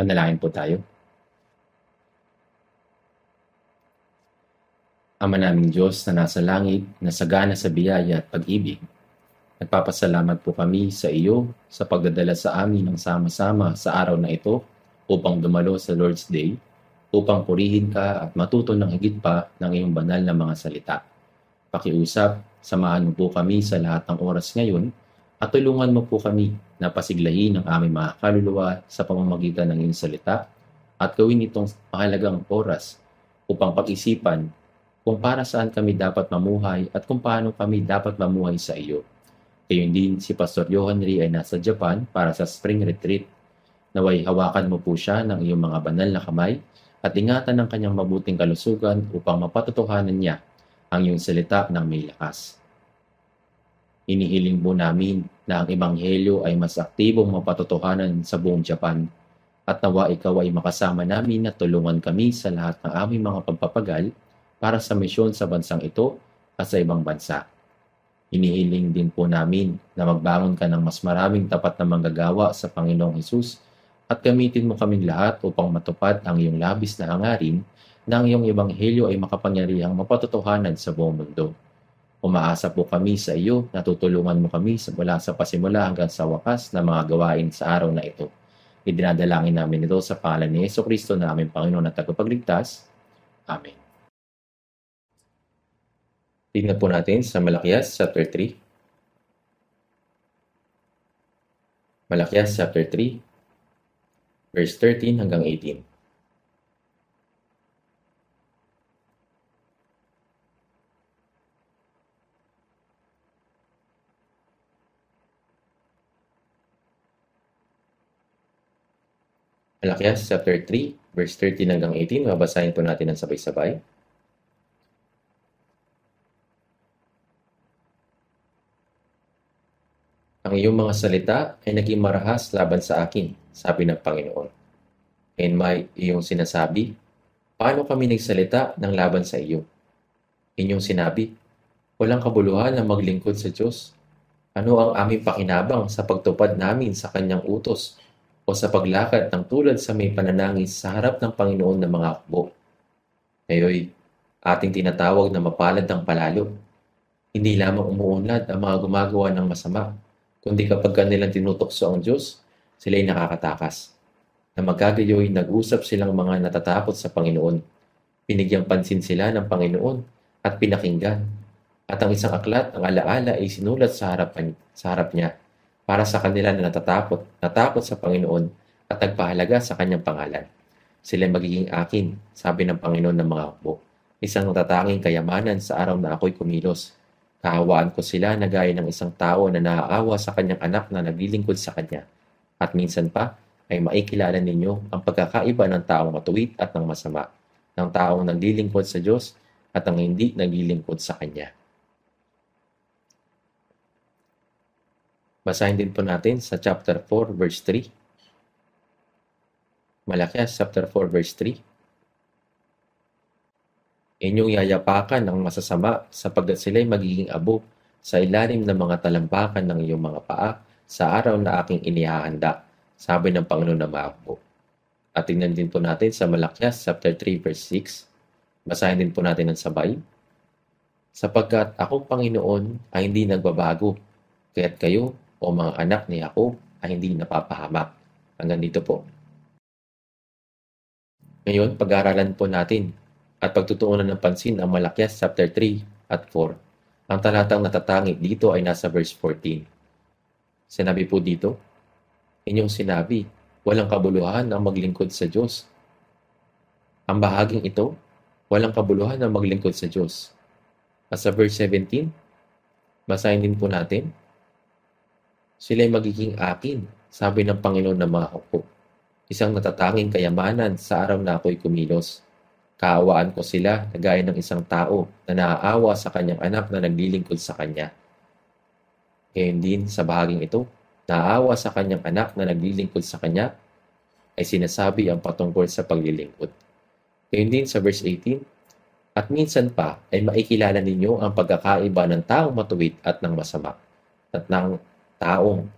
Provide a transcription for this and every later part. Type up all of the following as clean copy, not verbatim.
Manalangin po tayo. Ama naming Diyos na nasa langit, na sagana sa biyaya at pag-ibig, nagpapasalamat po kami sa iyo sa pagdadala sa amin ng sama-sama sa araw na ito upang dumalo sa Lord's Day, upang purihin ka at matuto ng higit pa ng iyong banal na mga salita. Pakiusap, samahan mo po kami sa lahat ng oras ngayon at tulungan mo po kami na pasiglahin ang aming mga kaluluwa sa pamamagitan ng iyong salita at gawin itong mahalagang oras upang pag-isipan kung para saan kami dapat mamuhay at kung paano kami dapat mamuhay sa iyo. Gayon din si Pastor Johan Lee ay nasa Japan para sa spring retreat. Naway hawakan mo po siya ng iyong mga banal na kamay at ingatan ng kanyang mabuting kalusugan upang mapatotohanan niya ang iyong salita ng may lakas. Inihiling po namin na ang Ebanghelyo ay mas aktibong mapatotohanan sa buong Japan at nawa ikaw ay makasama namin at tulungan kami sa lahat ng aming mga pagpapagal para sa misyon sa bansang ito at sa ibang bansa. Inihiling din po namin na magbangon ka ng mas maraming tapat na manggagawa sa Panginoong Hesus at gamitin mo kaming lahat upang matupad ang iyong labis na hangarin na ang iyong Ebanghelyo ay makapangyarihang mapatotohanan sa buong mundo. Umaasa po kami sa iyo na tutulungan mo kami mula sa pasimula hanggang sa wakas na mga gawain sa araw na ito. Idinadalangin namin ito sa pangalan ni Jesucristo na aming Panginoon at Tagapagligtas. Amen. Tingnan po natin sa Malakias chapter 3. Malakias chapter 3, verse 13 hanggang 18. Malakias chapter 3, verse 13 hanggang 18. Mabasahin po natin ng sabay-sabay. Ang iyong mga salita ay naging marahas laban sa akin, sabi ng Panginoon. And may iyong sinasabi, paano kami nagsalita ng laban sa iyo? Inyong sinabi, walang kabuluhan na maglingkod sa Diyos. Ano ang aming pakinabang sa pagtupad namin sa kanyang utos o sa paglakad ng tulad sa may pananangis sa harap ng Panginoon ng mga akbo? Ngayoy, ating tinatawag na mapalad ang palalo. Hindi lamang umuunlad ang mga gumagawa ng masama, kundi kapag kanilang tinutokso ang Diyos, sila'y nakakatakas. Na magkagayoy nag-usap silang mga natatakot sa Panginoon. Binigyang pansin sila ng Panginoon at pinakinggan. At ang isang aklat, ang alaala ay sinulat sa harap niya para sa kanila na natakot sa Panginoon at nagpahalaga sa kanyang pangalan. Sila'y magiging akin, sabi ng Panginoon ng mga akbo. Isang natatanging kayamanan sa araw na ako'y kumilos. Kahawaan ko sila na gaya ng isang tao na naaawa sa kanyang anak na naglilingkod sa kanya. At minsan pa ay maikilala ninyo ang pagkakaiba ng taong matuwid at ng masama, ng taong naglilingkod sa Diyos at ang hindi naglilingkod sa Kanya. Basahin din po natin sa chapter 4 verse 3. Malakias chapter 4 verse 3. Inyong yayapakan ng masasama sapagkat sila'y magiging abo sa ilalim ng mga talampakan ng iyong mga paa sa araw na aking inihahanda, sabi ng Panginoon na maakbo. At tingnan din po natin sa Malakias chapter 3 verse 6. Basahin din po natin ng sabay. Sapagkat akong Panginoon ay hindi nagbabago, kaya't kayo o mga anak ni Jacob ay hindi napapahamak. Hanggang dito po. Ngayon, pag-aaralan po natin at pagtutuunan ng pansin ang Malakias chapter 3 at 4. Ang talatang natatangi dito ay nasa verse 14. Sinabi po dito, inyong sinabi, walang kabuluhan ang maglingkod sa Diyos. Ang bahaging ito, walang kabuluhan ang maglingkod sa Diyos. At sa verse 17, basahin din po natin, sila'y magiging akin, sabi ng Panginoon na mga hukbo. Isang natatanging kayamanan sa araw na ako'y kumilos. Kaawaan ko sila na gaya ng isang tao na naaawa sa kanyang anak na naglilingkod sa kanya. Ngayon din sa bahaging ito, naaawa sa kanyang anak na naglilingkod sa kanya ay sinasabi ang patungkol sa paglilingkod. Ngayon din sa verse 18, at minsan pa ay maikilala ninyo ang pagkakaiba ng taong matuwid at ng masama at ng taong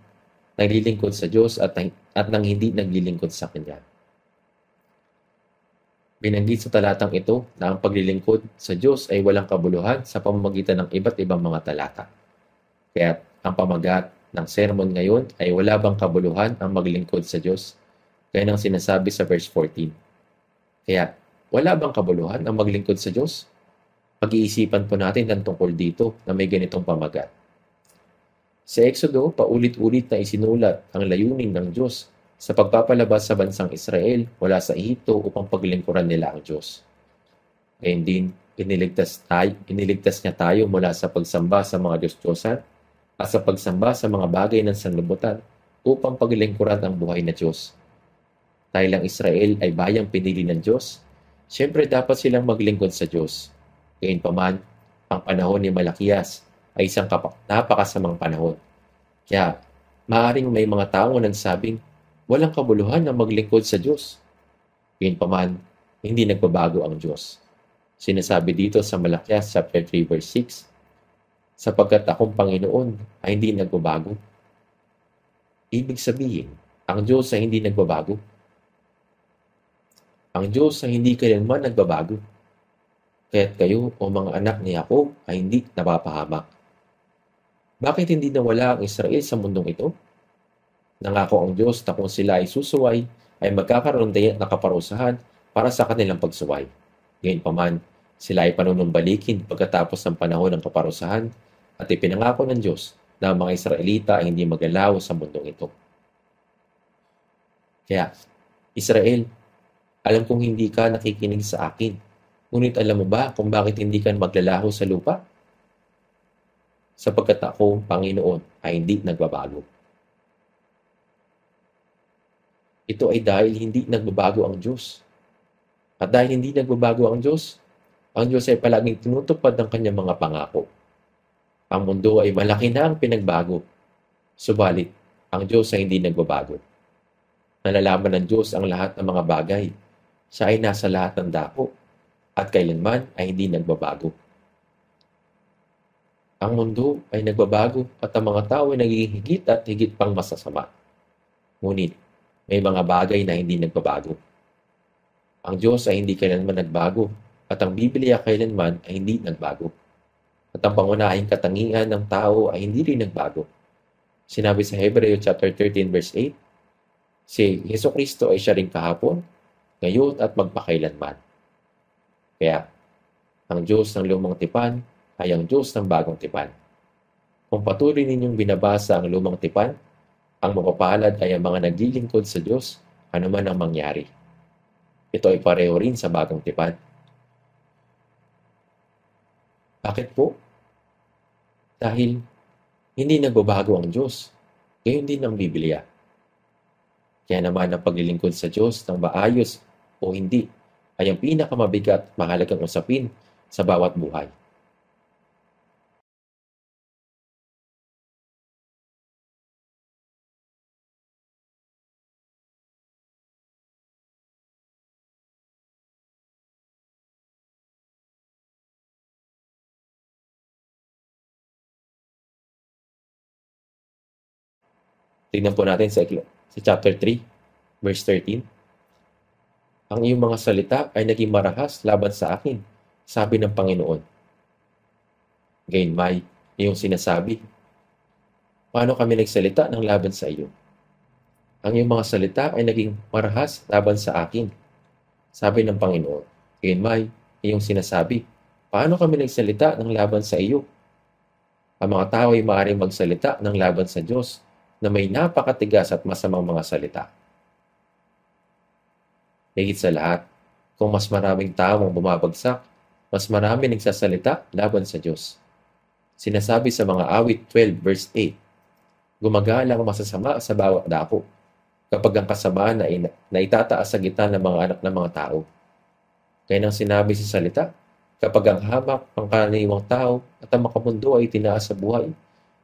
naglilingkod sa Diyos at ng hindi naglilingkod sa Kanya. Binanggit sa talatang ito na ang paglilingkod sa Diyos ay walang kabuluhan sa pamamagitan ng iba't ibang mga talata. Kaya ang pamagat ng sermon ngayon ay wala bang kabuluhan ang maglingkod sa Diyos? Kaya nang sinasabi sa verse 14. Kaya wala bang kabuluhan ang maglingkod sa Diyos? Pag-iisipan po natin ang tungkol dito na may ganitong pamagat. Sa Exodo, paulit-ulit na isinulat ang layunin ng Diyos sa pagpapalabas sa bansang Israel mula sa Ehipto upang paglingkuran nila ang Diyos. Ngayon din, iniligtas niya tayo mula sa pagsamba sa mga Diyos-Diyosan at sa pagsamba sa mga bagay ng sanlibutan upang paglingkuran ang buhay na Diyos. Dahil ang Israel ay bayang pinili ng Diyos, siyempre dapat silang maglingkod sa Diyos. Gayunpaman, ang panahon ni Malakias ay isang napakasamang panahon. Kaya, maaaring may mga tao nagsabing, walang kabuluhan na maglingkod sa Diyos. Gayunpaman, hindi nagbabago ang Diyos. Sinasabi dito sa Malakias chapter 3 verse 6, sapagkat akong Panginoon ay hindi nagbabago. Ibig sabihin, ang Diyos ay hindi nagbabago. Ang Diyos ay hindi kailanman nagbabago. Kaya't kayo o mga anak ni Jacob ay hindi napapahamak. Bakit hindi nawala ang Israel sa mundong ito? Nangako ang Diyos na kung sila ay susuway, ay magkakaroon din ng kaparusahan para sa kanilang pagsuway. Gayunpaman, sila ay panunumbalikin pagkatapos ng panahon ng kaparusahan at ipinangako ng Diyos na ang mga Israelita ay hindi maglalaho sa mundong ito. Kaya, Israel, alam kong hindi ka nakikinig sa akin. Ngunit alam mo ba kung bakit hindi ka maglalaho sa lupa? Sapagkat ako, Panginoon, ay hindi nagbabago. Ito ay dahil hindi nagbabago ang Diyos. At dahil hindi nagbabago ang Diyos ay palaging tinutupad ng kanyang mga pangako. Ang mundo ay malaki na ang pinagbago. Subalit, ang Diyos ay hindi nagbabago. Nalalaman ng Diyos ang lahat ng mga bagay. Siya ay nasa lahat ng dako at kailanman ay hindi nagbabago. Ang mundo ay nagbabago at ang mga tao ay nagiging higit at higit pang masasama. Ngunit, may mga bagay na hindi nagbabago. Ang Diyos ay hindi kailanman nagbago at ang Biblia kailanman ay hindi nagbago. At ang pangunahing katangian ng tao ay hindi rin nagbago. Sinabi sa Hebreo chapter 13 verse 8, si Jesucristo ay siya rin kahapon, ngayon at magpakailanman. Kaya, ang Diyos ng lumang tipan ay ang Diyos ng bagong tipan. Kung patuloy ninyong binabasa ang lumang tipan, ang mapapalad ay ang mga naglilingkod sa Diyos, anuman ang mangyari. Ito ay pareho rin sa bagong tipan. Bakit po? Dahil hindi nagbabago ang Diyos, gayon din ang Biblia. Kaya naman ang paglilingkod sa Diyos ng maayos o hindi ay ang pinakamabigat at mahalagang usapin sa bawat buhay. Tignan po natin sa chapter 3, verse 13. Ang iyong mga salita ay naging marahas laban sa akin, sabi ng Panginoon. Gayunmay, iyong sinasabi, paano kami nagsalita ng laban sa iyo? Ang iyong mga salita ay naging marahas laban sa akin, sabi ng Panginoon. Gayunmay, iyong sinasabi, paano kami nagsalita ng laban sa iyo? Ang mga tao ay maaaring magsalita ng laban sa Diyos na may napakatigas at masamang mga salita. Higit sa lahat, kung mas maraming tao ang bumabagsak, mas marami nagsasalita laban sa Diyos. Sinasabi sa mga awit 12 verse 8, gumagala ang masasama sa bawat dako, kapag ang kasamaan na itataas sa gitna ng mga anak ng mga tao. Kaya nang sinabi sa salita, kapag ang hamak ang karaniwang tao at ang makamundo ay tinaas sa buhay,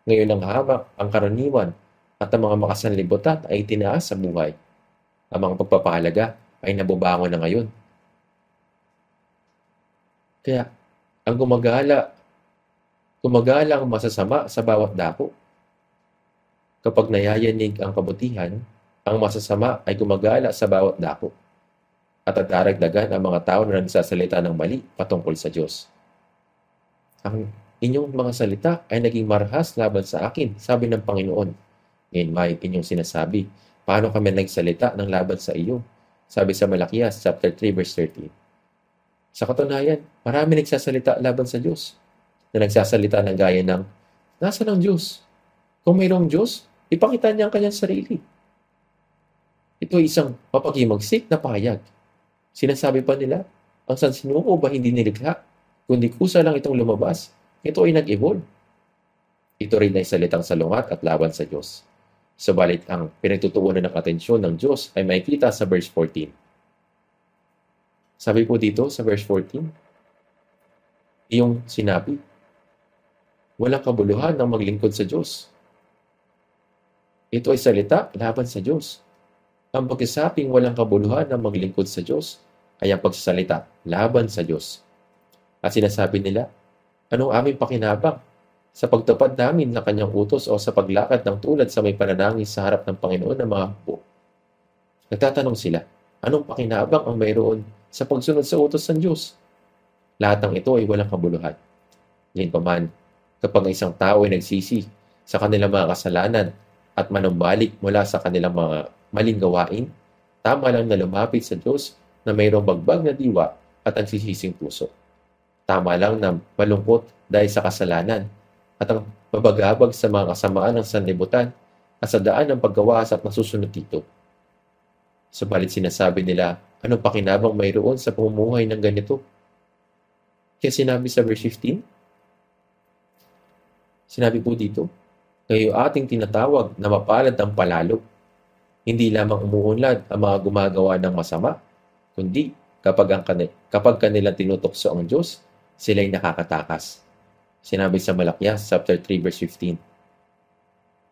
ngayon ang hamak ang karaniwan at ang mga makasanlibutan ay tinaas sa buhay. Ang mga pagpapahalaga ay nabubangon na ngayon. Kaya, ang gumagala ang masasama sa bawat dako. Kapag nayayanig ang kabutihan, ang masasama ay gumagala sa bawat dako. at tadaragdagan ang mga tao na nagsasalita ng mali patungkol sa Diyos. Ang inyong mga salita ay naging marahas laban sa akin, sabi ng Panginoon. Ngayon may inyong sinasabi, paano kami nagsalita ng laban sa iyo? Sabi sa Malakias chapter 3 verse 13. Sa katunayan, marami nagsasalita laban sa Diyos na nagsasalita ng gaya ng, nasa ng Diyos? Kung mayroong Diyos, ipakita niya ang kanyang sarili. Ito ay isang mapaghimagsik na pahayag. Sinasabi pa nila, ang sansinuko ba hindi nilikha? Kundi kusa lang itong lumabas, ito ay nag-evolve. Ito rin ay salitang salungat at laban sa Diyos. Subalit ang pinagtutuunan ng atensyon ng Diyos ay makikita sa verse 14. Sabi po dito sa verse 14, iyong sinabi, walang kabuluhan ng maglingkod sa Diyos. Ito ay salita laban sa Diyos. Ang pagsasabing walang kabuluhan ng maglingkod sa Diyos ay ang pagsasalita laban sa Diyos. At sinasabi nila, anong aming pakinabang sa pagtupad namin ng kanyang utos o sa paglakad ng tulad sa may pananangis sa harap ng Panginoon ng mga hukbo? Nagtatanong sila, anong pakinabang ang mayroon sa pagsunod sa utos ng Diyos? Lahat ng ito ay walang kabuluhan. Gayunpaman, kapag isang tao ay nagsisi sa kanilang mga kasalanan at manumbalik mula sa kanilang mga maling gawain, tama lang na lumapit sa Diyos na mayroong bagbag na diwa at ang sisising puso. Tama lang na malungkot dahil sa kasalanan at ang babagabag sa mga kasamaan ng sanlibutan at sa daan ng paggawas at nasusunod dito. Subalit sinasabi nila, anong pakinabang mayroon sa pamumuhay ng ganito? Kaya sinabi sa verse 15, sinabi po dito, kayo ating tinatawag na mapalad ang palalo. Hindi lamang umuunlad ang mga gumagawa ng masama, kundi kapag kanilang tinutokso ang Diyos, sila'y nakakatakas. Sinabi sa Malakias chapter 3 verse 15.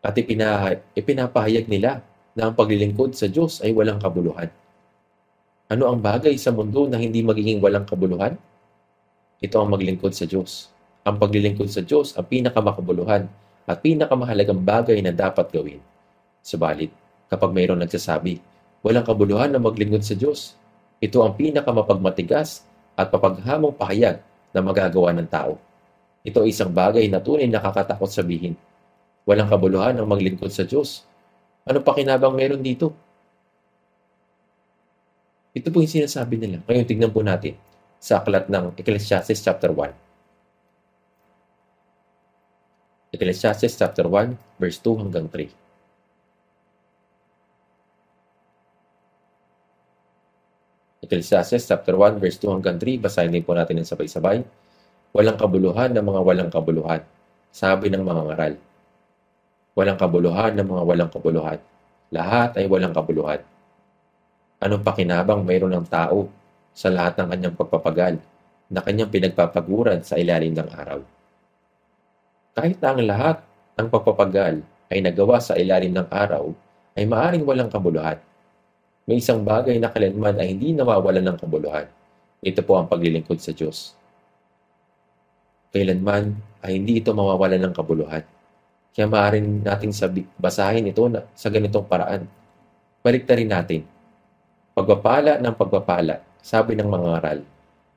At ipinapahayag nila na ang paglilingkod sa Diyos ay walang kabuluhan. Ano ang bagay sa mundo na hindi magiging walang kabuluhan? Ito ang maglingkod sa Diyos. Ang paglilingkod sa Diyos ang pinakamakabuluhan at pinakamahalagang bagay na dapat gawin. Subalit, kapag mayroong nagsasabi, walang kabuluhan na maglingkod sa Diyos, ito ang pinakamapagmatigas at papaghamong pahayag na magagawa ng tao. Ito ay isang bagay na tunay nakakatakot sabihin. Walang kabuluhan ang maglingkod sa Diyos. Ano pakinabang meron dito? Ito po yung sinasabi nila. Ngayon tignan po natin sa aklat ng Ecclesiastes chapter 1. Ecclesiastes chapter 1 verse 2 hanggang 3. Ecclesiastes chapter 1 verse 2 hanggang 3, basahin din po natin ng sabay-sabay. Walang kabuluhan ng mga walang kabuluhan, sabi ng mga ngaral. Walang kabuluhan ng mga walang kabuluhan, lahat ay walang kabuluhan. Anong pakinabang mayroon ng tao sa lahat ng kanyang pagpapagal na kanyang pinagpapaguran sa ilalim ng araw? Kahit na ang lahat ng pagpapagal ay nagawa sa ilalim ng araw, ay maaring walang kabuluhan. May isang bagay na kailanman ay hindi nawawalan ng kabuluhan. Ito po ang paglilingkod sa Diyos. Kailanman ay hindi ito mawawalan ng kabuluhan. Kaya maaaring nating basahin ito sa ganitong paraan. Baliktarin natin. Pagpapala ng pagpapala, sabi ng mga ngaral.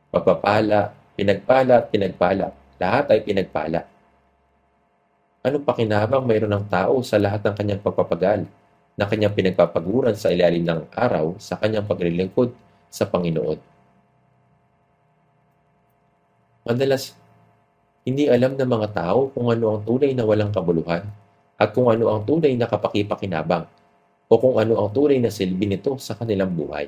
Pagpapala, pinagpala at pinagpala. Lahat ay pinagpala. Anong pakinabang mayroon ng tao sa lahat ng kanyang pagpapagal na kanyang pinagpapaguran sa ilalim ng araw sa kanyang paglilingkod sa Panginoon? Madalas, hindi alam ng mga tao kung ano ang tunay na walang kabuluhan at kung ano ang tunay na kapakipakinabang o kung ano ang tunay na silbi nito sa kanilang buhay.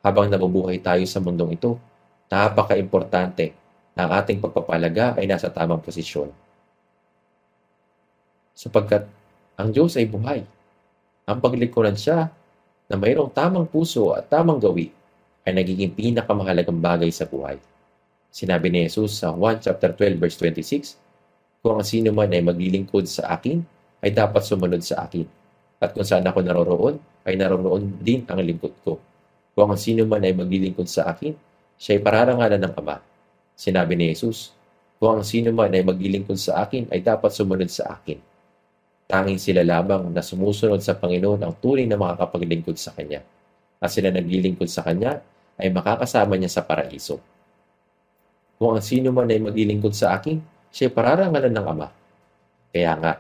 Habang nabubuhay tayo sa mundong ito, napaka-importante na ang ating pagpapalaga ay nasa tamang posisyon. Sapagkat ang Diyos ay buhay. Ang paglingkuran siya na mayroong tamang puso at tamang gawi ay nagiging pinakamahalagang bagay sa buhay. Sinabi ni Jesus sa 1 chapter 12 verse 26, kung ang sino man ay maglilingkod sa akin, ay dapat sumunod sa akin. At kung saan ako naroroon, ay naroroon din ang lingkod ko. Kung ang sino man ay maglilingkod sa akin, siya ay pararangalan ng Ama. Sinabi ni Jesus, kung ang sino man ay maglilingkod sa akin, ay dapat sumunod sa akin. Tanging sila lamang na sumusunod sa Panginoon ang tunay na makakapaglingkod sa Kanya. at sila naglilingkod sa Kanya ay makakasama niya sa paraiso. Kung ang sino man ay maglilingkod sa akin, siya'y pararangalan ng Ama. Kaya nga,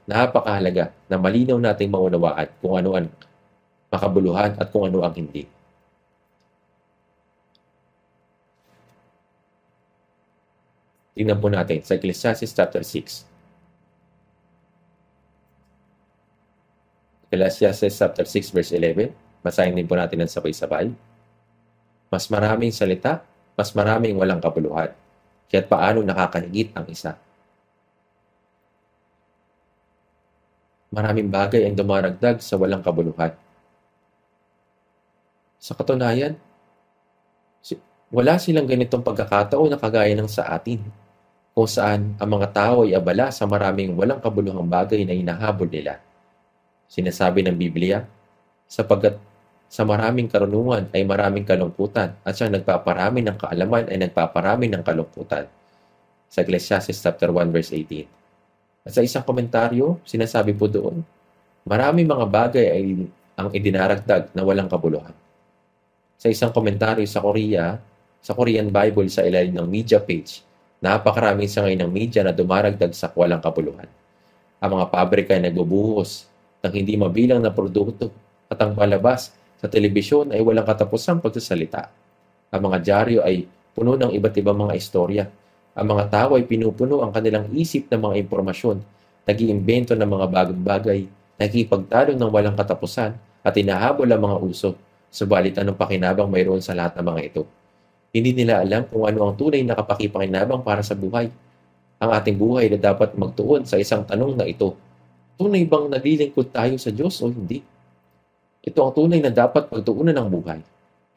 napakahalaga na malinaw nating maunawaan kung ano ang makabuluhan at kung ano ang hindi. Tingnan po natin sa Ecclesiastes chapter 6. Ecclesiastes chapter 6 verse 11. Basahin din po natin ng sabay-sabay. Mas maraming salita, mas maraming walang kabuluhan. Kaya't paano nakakahigit ang isa? Maraming bagay ang dumaragdag sa walang kabuluhan. Sa katunayan, wala silang ganitong pagkakataon na kagaya ng sa atin, kung saan ang mga tao ay abala sa maraming walang kabuluhang bagay na hinahabol nila. Sinasabi ng Biblia, sapagkat sa maraming karunungan ay maraming kalungkutan at siyang nagpaparami ng kaalaman ay nagpaparami ng kalungkutan. Sa Ecclesiastes chapter 1 verse 18. At sa isang komentaryo, sinasabi po doon, maraming mga bagay ay ang idinaragdag na walang kabuluhan. Sa isang komentaryo sa Korean Bible sa ilalim ng media page, napakaraming sangay ng media na dumaragdag sa walang kabuluhan. Ang mga pabrika ay nagbubuhos ng hindi mabilang na produkto at ang palabas sa telebisyon ay walang katapusang pagsasalita. Ang mga dyaryo ay puno ng iba't ibang mga istorya. Ang mga tao ay pinupuno ang kanilang isip ng mga impormasyon, nag-iimbento ng mga bagong bagay, nakikipagtalo ng walang katapusan at inahabol ang mga uso. Subalit anong pakinabang mayroon sa lahat ng mga ito? Hindi nila alam kung ano ang tunay na kapakipakinabang para sa buhay. Ang ating buhay na dapat magtuon sa isang tanong na ito. Tunay bang naglilingkod tayo sa Diyos o hindi? Ito ang tunay na dapat pagtuunan ng buhay.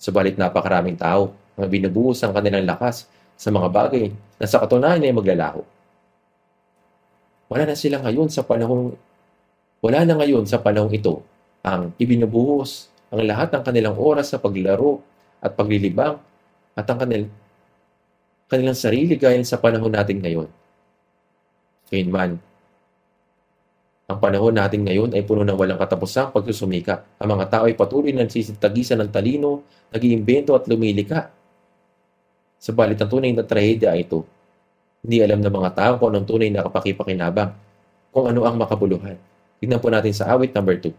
Subalit napakaraming tao ang binubuhos ang kanilang lakas sa mga bagay na sa katunayan ay maglalaho. Wala na ngayon sa panahong ito ang ibinubuhos ang lahat ng kanilang oras sa paglaro at paglilibang at ang kanilang sarili gaya sa panahon natin ngayon. Gayunman, ang panahon natin ngayon ay puno ng walang katapusang pagsusumika. Ang mga tao ay patuloy na nagsisitagisan ng talino, nag-iimbento at lumilika. Subalit ang tunay na trahedya ay ito. Hindi alam ng mga tao kung anong tunay na kapakipakinabang, kung ano ang makabuluhan. Tignan po natin sa awit number 2.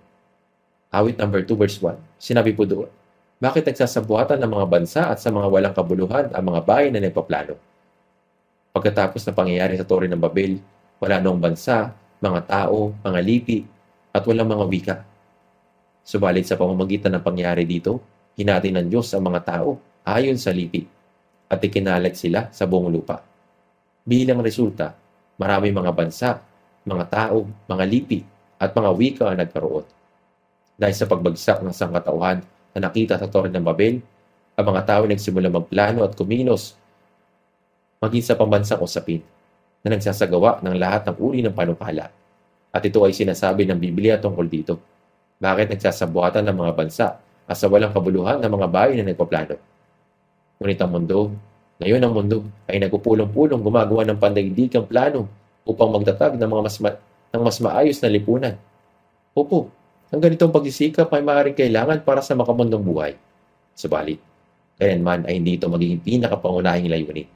Awit number 2 verse 1. Sinabi po doon, bakit nagsasabuhatan ng mga bansa at sa mga walang kabuluhan ang mga bayan na nagpaplano? Pagkatapos na pangyayari sa Tore ng Babel, wala noong bansa, mga tao, mga lipi, at walang mga wika. Subalit sa pamamagitan ng pangyayari dito, hinati ng Diyos ang mga tao ayon sa lipi at ikinalat sila sa buong lupa. Bilang resulta, marami mga bansa, mga tao, mga lipi, at mga wika ang nagkaroon. Dahil sa pagbagsak ng sangkatauhan na nakita sa Tore ng Babel, ang mga tao nagsimula magplano at kumilos maging sa pambansang usapin na nagsasagawa ng lahat ng uri ng panukala. At ito ay sinasabi ng Biblia tungkol dito. Bakit nagsasabuhatan ng mga bansa at sa walang kabuluhan ng mga bayan na nagpaplano? Ngunit ang mundo ay nagpupulong-pulong gumagawa ng pandaigdigang plano upang magtatag ng mas maayos na lipunan. Opo, ang ganitong pagsisikap ay maaaring kailangan para sa makamundong buhay. Subalit, kailanman ay hindi ito magiging pinakapangunahing layunin.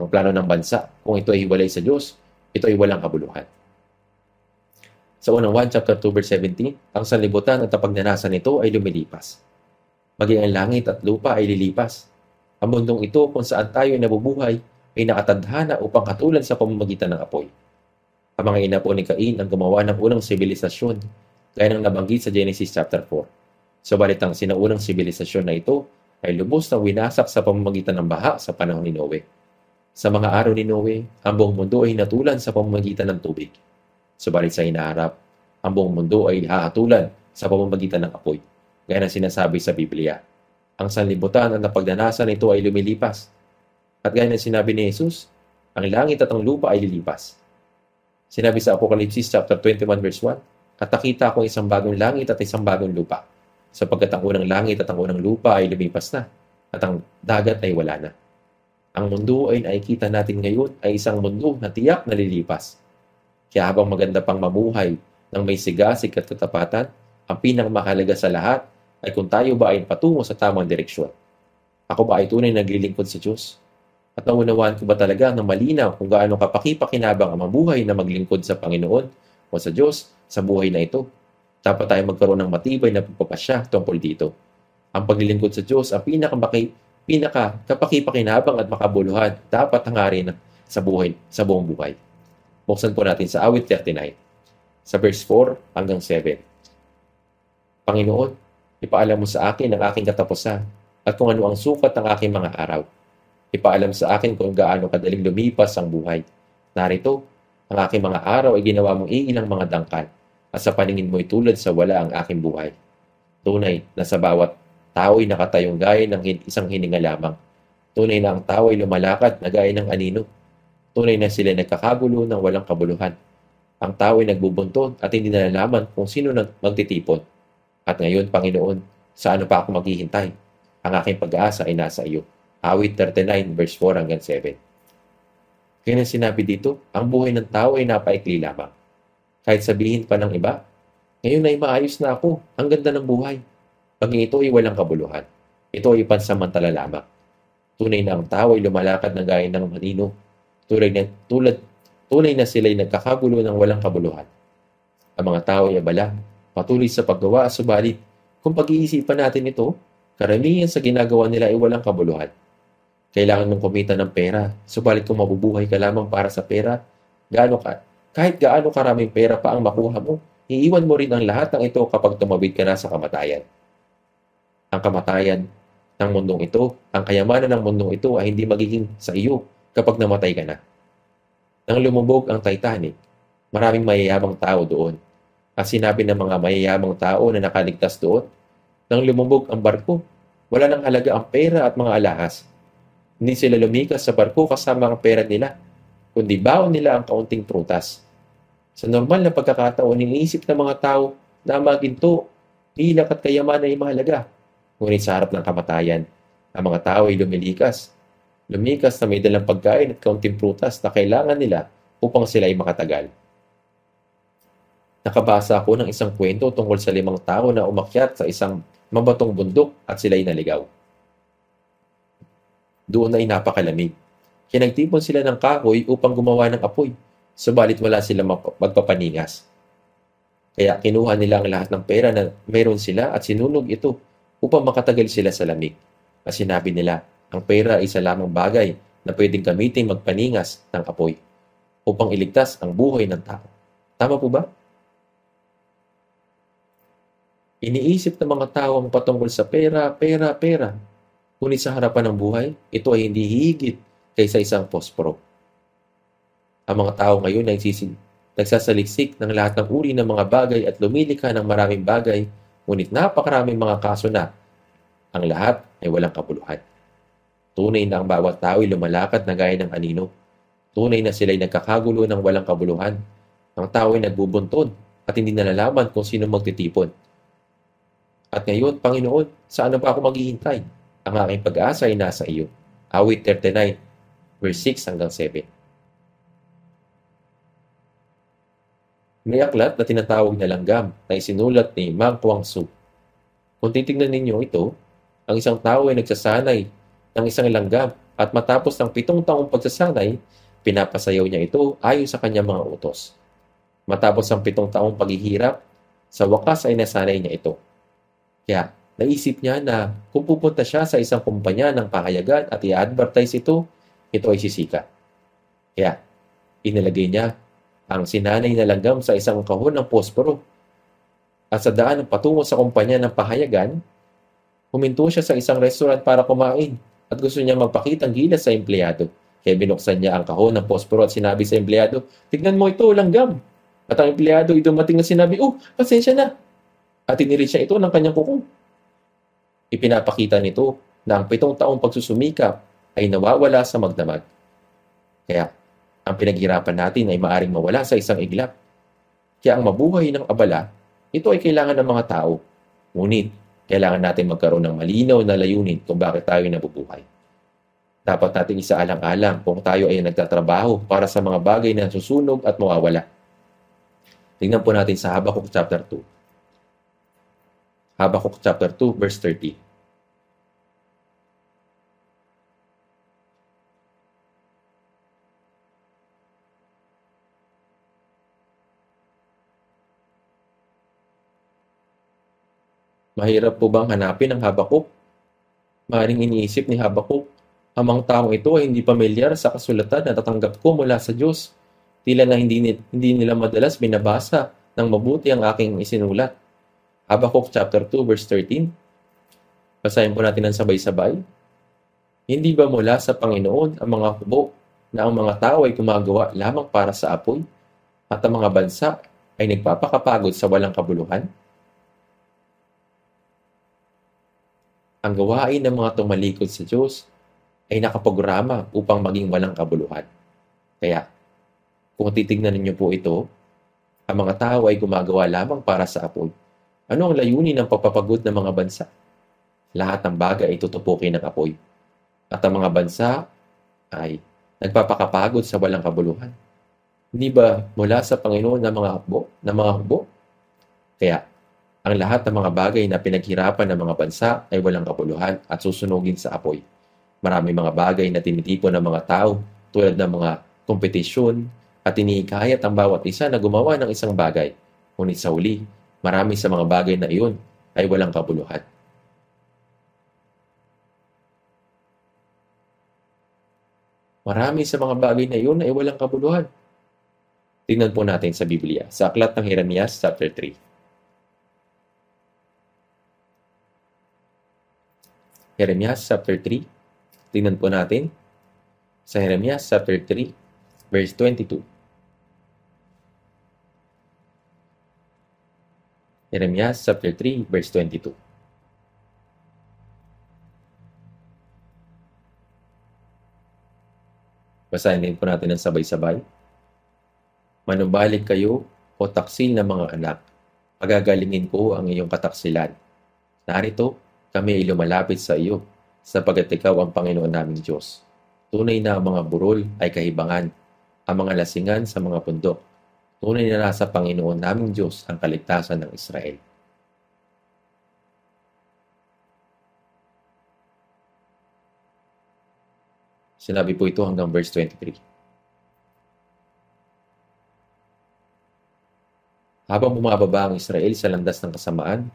Ang plano ng bansa, kung ito ay hiwalay sa Diyos, ito ay walang kabuluhan. Sa unang 1 chapter 2 verse 17, ang sanlibutan at pagnanasan nito ay lumilipas. Maging ang langit at lupa ay lilipas. Ang mundong ito kung saan tayo ay nabubuhay ay nakatadhana upang katulan sa pamamagitan ng apoy. Ang mga inapo ni Cain ang gumawa ng unang sibilisasyon, gaya ng nabanggit sa Genesis chapter 4. Subalit ang sinaunang sibilisasyon na ito ay lubos na winasak sa pamamagitan ng baha sa panahon ni Noe. Sa mga araw ni Noe, ang buong mundo ay natulan sa pamamagitan ng tubig. Subalit sa hinaharap, ang buong mundo ay hahatulan sa pamamagitan ng apoy, gaya ng sinasabi sa Biblia. Ang sanlibutan at napagnanasan nito ay lumilipas. At gaya ng sinabi ni Jesus, ang langit at ang lupa ay lilipas. Sinabi sa Apocalypse chapter 21 verse 1, at nakita akong isang bagong langit at isang bagong lupa, sapagkat ang unang langit at ang unang lupa ay lumipas na, at ang dagat ay wala na. Ang mundo ay nakikita natin ngayon ay isang mundo na tiyak na lilipas. Kaya habang maganda pang mamuhay ng may sigasig at katapatan, ang pinakamahalaga sa lahat ay kung tayo ba ay patungo sa tamang direksyon. Ako ba ay tunay naglilingkod sa Diyos? At naunawaan ko ba talaga ng malinaw kung gaano kapaki-pakinabang ang mabuhay na maglingkod sa Panginoon o sa Diyos sa buhay na ito? Dapat tayo magkaroon ng matibay na pagpapasya tungkol dito. Ang paglilingkod sa Diyos ang pinaka kapaki-pakinabang at makabuluhan dapat hangarin sa buong buhay. Buksan po natin sa awit 39, sa verse 4 hanggang 7. Panginoon, ipaalam mo sa akin ang aking katapusan at kung ano ang sukat ng aking mga araw. Ipaalam sa akin kung gaano kadaling lumipas ang buhay. Narito, ang aking mga araw ay ginawa mong iilang mga dangkal at sa paningin mo'y tulad sa wala ang aking buhay. Tunay na sa bawat tao'y nakatayong gaya ng isang hininga lamang. Tunay na ang tao ay lumalakad na gaya ng anino. Tunay na sila nagkakagulo ng walang kabuluhan. Ang tao ay nagbubunton at hindi nalalaman kung sino magtitipon. At ngayon, Panginoon, sa ano pa ako maghihintay? Ang aking pag-aasa ay nasa iyo. Awit 39 verse 4 hanggang 7. Kaya nang sinabi dito, ang buhay ng tao ay napaikli lamang. Kahit sabihin pa ng iba, ngayon ay maayos na ako, ang ganda ng buhay. Pag ito ay walang kabuluhan, ito ay pansamantala lamang. Tunay na ang tao ay lumalakad na gaya ng manino. Tunay na sila'y nagkakagulo ng walang kabuluhan. Ang mga tao ay abala, patuloy sa paggawa, subalit kung pag-iisipan natin ito, karamihan sa ginagawa nila ay walang kabuluhan. Kailangan mong kumita ng pera, subalit kung mabubuhay ka lamang para sa pera, kahit gaano karaming pera pa ang makuha mo, iiwan mo rin ang lahat ng ito kapag tumawid ka na sa kamatayan. Ang kamatayan ng mundong ito, ang kayamanan ng mundong ito ay hindi magiging sa iyo kapag namatay ka na. Nang lumubog ang Titanic, maraming mayayabang tao doon. At sinabi ng mga mayayabang tao na nakaligtas doon, nang lumubog ang barko, wala nang halaga ang pera at mga alahas. Hindi sila lumikas sa barko kasama ang pera nila, kundi baon nila ang kaunting prutas. Sa normal na pagkakataon, iniisip ng mga tao na maginto, hilak at kayamanan ay mahalaga. Ngunit sa harap ng kamatayan, ang mga tao ay lumikas na may dalang pagkain at kaunting prutas na kailangan nila upang sila ay makatagal. Nakabasa ako ng isang kwento tungkol sa 5 tao na umakyat sa isang mabatong bundok at sila ay naligaw. Doon ay napakalamig. Kaya nagtipon sila ng kahoy upang gumawa ng apoy, subalit wala silang magpapaningas. Kaya kinuha nila ang lahat ng pera na meron sila at sinunog ito upang makatagal sila sa lamig. At sinabi nila, ang pera ay isa lamang bagay na pwedeng gamitin magpaningas ng apoy upang iligtas ang buhay ng tao. Tama po ba? Iniisip ng mga tao ang patungkol sa pera. Ngunit sa harapan ng buhay, ito ay hindi higit kaysa isang posporo. Ang mga tao ngayon ay nagsasaliksik ng lahat ng uri ng mga bagay at lumilikha ng maraming bagay, ngunit napakaraming mga kaso na ang lahat ay walang kabuluhan. Tunay na ang bawat tao ay lumalakad na gaya ng anino. Tunay na sila'y nagkakagulo ng walang kabuluhan. Ang tao ay nagbubunton at hindi nalalaman kung sino magtitipon. At ngayon, Panginoon, saan na ba ako maghihintay? Ang aking pag-asa ay nasa iyo. Awit 39, verse 6 hanggang 7. May aklat na tinatawag na langgam na isinulat ni Mang Kwang-su. Kung titignan ninyo ito, ang isang tao ay nagsasanay ng isang langgam at matapos ng 7 taong pagsasanay, pinapasayaw niya ito ayon sa kanyang mga utos. Matapos ang 7 taong paghihirap, sa wakas ay nasanay niya ito. Kaya, naisip niya na kung pupunta siya sa isang kumpanya ng pahayagan at i-advertise ito ay sisika. Kaya, inilagay niya ang sinanay na langgam sa isang kahon ng posporo. At sa daan patungo sa kumpanya ng pahayagan, huminto siya sa isang restaurant para kumain at gusto niya magpakitang gilas sa empleyado. Kaya binuksan niya ang kahon ng posporo at sinabi sa empleyado, "Tignan mo ito, langgam." At ang empleyado ay dumating na sinabi, "Oh, pasensya na." At tinirit siya ito ng kanyang kuko. Ipinapakita nito na ang 7 taong pagsusumikap ay nawawala sa magdamag. Kaya, ang pinaghirapan natin ay maaring mawala sa isang iglap. Kaya ang mabuhay ng abala, ito ay kailangan ng mga tao. Ngunit, kailangan natin magkaroon ng malinaw na layunin kung bakit tayo nabubuhay. Dapat natin isaalang-alang kung tayo ay nagtatrabaho para sa mga bagay na susunog at mawawala. Tingnan po natin sa Habakuk chapter 2. Habakuk chapter 2 verse 30. Mahirap po bang hanapin ang Habakuk? Maaaring iniisip ni Habakuk, ang mga taong ito ay hindi pamilyar sa kasulatan na natanggap ko mula sa Diyos. Tila na hindi nila madalas binabasa ng mabuti ang aking isinulat. Habakuk chapter 2 verse 13. Basahin po natin ang sabay-sabay. Hindi ba mula sa Panginoon ang mga hukbo na ang mga tao ay gumagawa lamang para sa apoy at ang mga bansa ay nagpapakapagod sa walang kabuluhan? Ang gawain ng mga tumalikod sa Diyos ay nakaprograma upang maging walang kabuluhan. Kaya, kung titignan ninyo po ito, ang mga tao ay gumagawa lamang para sa apoy. Ano ang layunin ng pagpapagod ng mga bansa? Lahat ng bagay ay tutupukin ng apoy. At ang mga bansa ay nagpapakapagod sa walang kabuluhan. Hindi ba mula sa Panginoon ng mga hukbo? Kaya, ang lahat ng mga bagay na pinaghirapan ng mga bansa ay walang kabuluhan at susunugin sa apoy. Maraming mga bagay na tinitipon ng mga tao tulad ng mga kompetisyon at inihikayat ang bawat isa na gumawa ng isang bagay. Ngunit sa huli, marami sa mga bagay na iyon ay walang kabuluhan. Marami sa mga bagay na iyon ay walang kabuluhan. Tingnan po natin sa Biblia, sa aklat ng Jeremias chapter 3. Jeremias chapter 3. Tingnan po natin sa Jeremias chapter 3 verse 22. Jeremias chapter 3 verse 22. Basahin din po natin ng sabay-sabay. Manumbalik kayo o taksil ng mga anak. Pagagalingin ko ang iyong kataksilan. Narito, kami ay lumalapit sa iyo, sapagkat ikaw ang Panginoon naming Diyos. Tunay na ang mga burol ay kahibangan, ang mga lasingan sa mga bundok. Tunay na nasa Panginoon naming Diyos ang kaligtasan ng Israel. Sinabi po ito hanggang verse 23. Habang bumababa ang Israel sa landas ng kasamaan,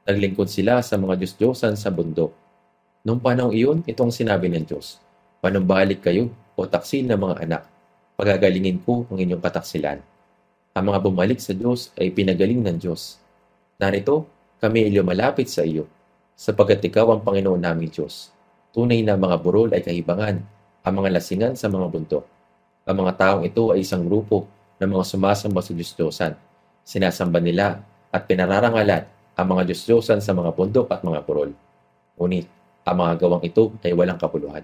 naglingkod sila sa mga Diyos-Diyosan sa bundok. Noong panahong iyon, itong sinabi ng Diyos, manumbalik kayo o taksil ng mga anak. Pagagalingin ko ang inyong kataksilan. Ang mga bumalik sa Diyos ay pinagaling ng Diyos. Narito, kami ay lumalapit sa iyo, sapagkat ikaw ang Panginoon naming Diyos. Tunay na mga burol ay kahibangan, ang mga lasingan sa mga bundok. Ang mga taong ito ay isang grupo ng mga sumasamba sa Diyos-Diyosan. Sinasamba nila at pinararangalan ang mga Diyos-Diyosan sa mga bundok at mga burol. Ngunit, ang mga gawang ito ay walang kapuluhan.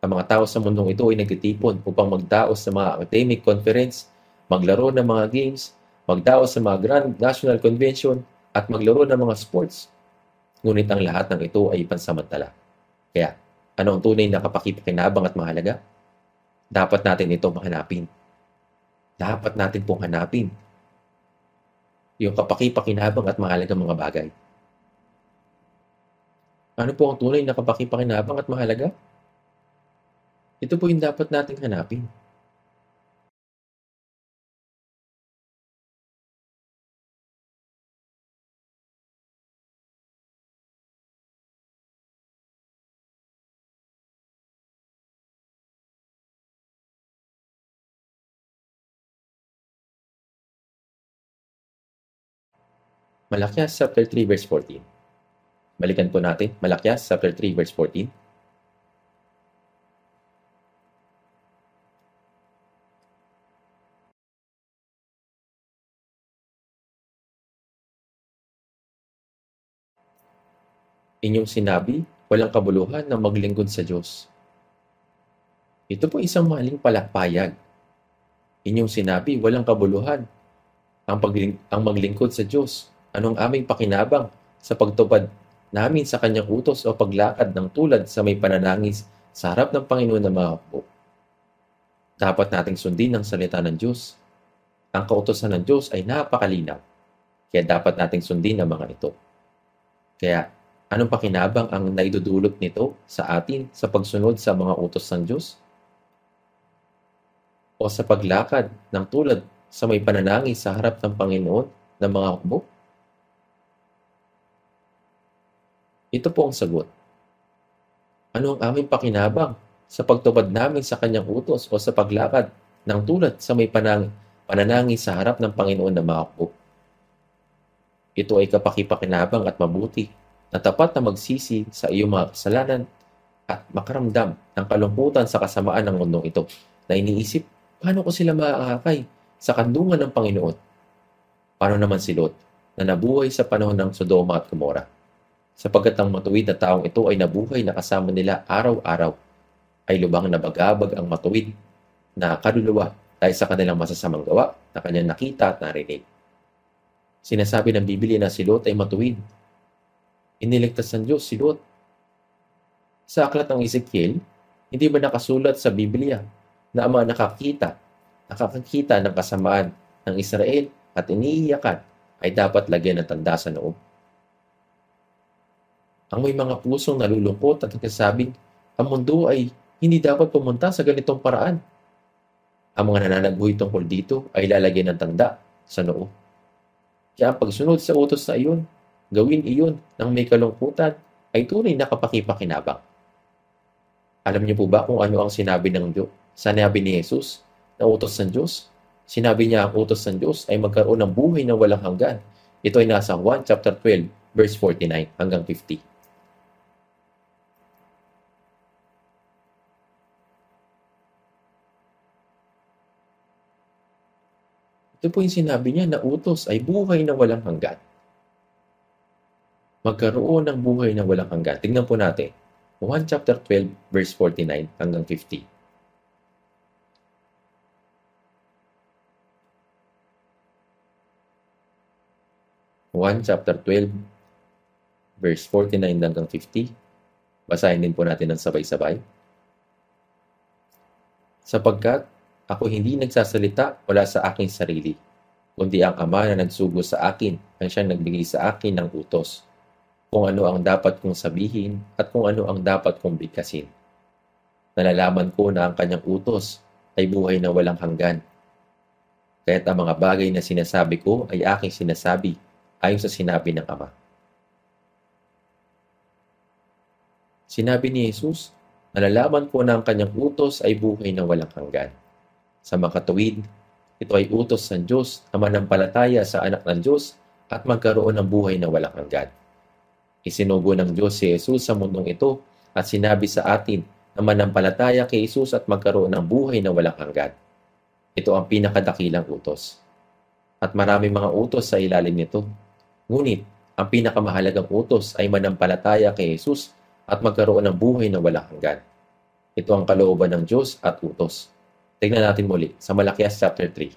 Ang mga tao sa mundong ito ay nagtitipon upang magdaos sa mga academic conference, maglaro ng mga games, magdaos sa mga Grand National Convention, at maglaro ng mga sports. Ngunit ang lahat ng ito ay pansamantala. Kaya, ano ang tunay na kapakipakinabang at mahalaga? Dapat natin ito mahanapin. Dapat natin pong hanapin yung kapakipakinabang at mahalagang mga bagay. Ano po ang tunay na kapakipakinabang at mahalaga? Ito po yung dapat nating hanapin. Malakyas chapter 3 verse 14. Balikan po natin, Malakyas chapter 3 verse 14. Inyong sinabi, walang kabuluhan na maglingkod sa Diyos. Ito po isang maling palakpayan. Inyong sinabi, walang kabuluhan ang maglingkod sa Diyos. Anong aming pakinabang sa pagtupad namin sa kanyang utos o paglakad ng tulad sa may pananangis sa harap ng Panginoon na mga hukbo? Dapat nating sundin ang salita ng Diyos. Ang kautosan ng Diyos ay napakalinaw, kaya dapat nating sundin ang mga ito. Kaya, anong pakinabang ang naidudulot nito sa atin sa pagsunod sa mga utos ng Diyos? O sa paglakad ng tulad sa may pananangis sa harap ng Panginoon ng mga hukbo? Ito po ang sagot. Ano ang aming pakinabang sa pagtupad namin sa kanyang utos o sa paglakad ng tulad sa may pananangis sa harap ng Panginoon ng mga hukbo? Ito ay kapakipakinabang at mabuti na tapat na magsisi sa iyong mga kasalanan at makaramdam ng kalungkutan sa kasamaan ng mundong ito na iniisip, paano ko sila maaakay sa kandungan ng Panginoon? Paano naman si Lot na nabuhay sa panahon ng Sodoma at Gomora? Sapagkat ang matuwid na taong ito ay nabuhay na kasama nila araw-araw, ay lubhang nabagabag ang matuwid na kaluluwa dahil sa kanilang masasamang gawa na kanyang nakita at narinig. Sinasabi ng Biblia na si Lot ay matuwid. Iniligtas ng Diyos si Lot. Sa aklat ng Ezekiel, hindi ba nakasulat sa Biblia na ang mga nakakakita ng kasamaan ng Israel at iniiyakan ay dapat lagyan ng tanda sa noob? Ang may mga pusong nalulungkot at nagsasabing ang mundo ay hindi dapat pumunta sa ganitong paraan. Ang mga nananaguhi tungkol dito ay lalagyan ng tanda sa noo. Kaya ang pagsunod sa utos na iyon, gawin iyon ng may kalungkutan ay tunay na kapakipakinabang. Alam niyo po ba kung ano ang sinabi ng Diyos? Sinabi ni Jesus na utos ng Diyos? Sinabi niya ang utos ng Diyos ay magkaroon ng buhay na walang hanggan. Ito ay nasa Juan chapter 12, verse 49 hanggang 50. Ito po yung sinabi niya na utos ay buhay na walang hanggan. Magkaroon ng buhay na walang hanggan. Tingnan po natin. 1 chapter 12, verse 49 hanggang 50. Chapter 12, verse 49 hanggang 50. Basahin din po natin ng sabay-sabay. Sapagkat ako hindi nagsasalita wala sa aking sarili, kundi ang Ama na nagsugo sa akin ang siyang nagbigay sa akin ng utos, kung ano ang dapat kong sabihin at kung ano ang dapat kong bigkasin. Nalalaman ko na ang kanyang utos ay buhay na walang hanggan. Kaya't ang mga bagay na sinasabi ko ay aking sinasabi ayon sa sinabi ng Ama. Sinabi ni Jesus, nalalaman ko na ang kanyang utos ay buhay na walang hanggan. Sa makatuwid, ito ay utos ng Diyos na manampalataya sa anak ng Diyos at magkaroon ng buhay na walang hanggan. Isinugo ng Diyos si Jesus sa mundong ito at sinabi sa atin na manampalataya kay Jesus at magkaroon ng buhay na walang hanggan. Ito ang pinakadakilang utos. At maraming mga utos sa ilalim nito. Ngunit, ang pinakamahalagang utos ay manampalataya kay Jesus at magkaroon ng buhay na walang hanggan. Ito ang kalooban ng Diyos at utos. Tingnan natin muli sa Malakias chapter 3.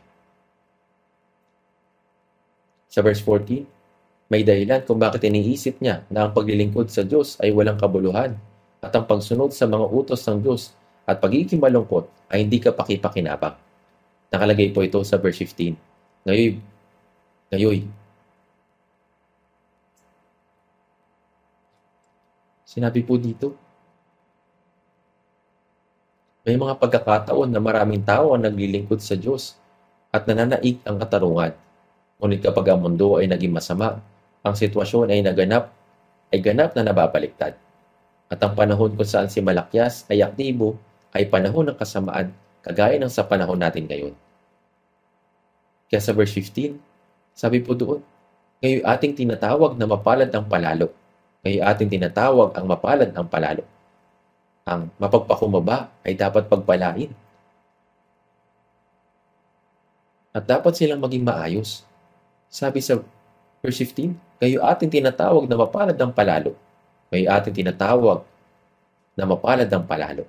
Sa verse 14, may dahilan kung bakit iniisip niya na ang paglilingkod sa Diyos ay walang kabuluhan at ang pagsunod sa mga utos ng Diyos at pagiging malungkot ay hindi kapakipakinabang. Nakalagay po ito sa verse 15. Ngayoy. Sinabi po dito, may mga pagkakataon na maraming tao ang naglilingkod sa Diyos at nananaig ang katarungan. Ngunit kapag ang mundo ay naging masama, ang sitwasyon ay ganap na nababaliktad. At ang panahon kung saan si Malakias ay aktibo ay panahon ng kasamaan kagaya ng sa panahon natin ngayon. Kaya sa verse 15, sabi po doon, ngayon ating tinatawag na mapalad ang palalo. Ngayon ating tinatawag ang mapalad ang palalo. Ang mapagpakumbaba ay dapat pagpalain. At dapat silang maging maayos. Sabi sa verse 15, kayo ating tinatawag na mapalad ang palalo. Kayo ating tinatawag na mapalad ang palalo.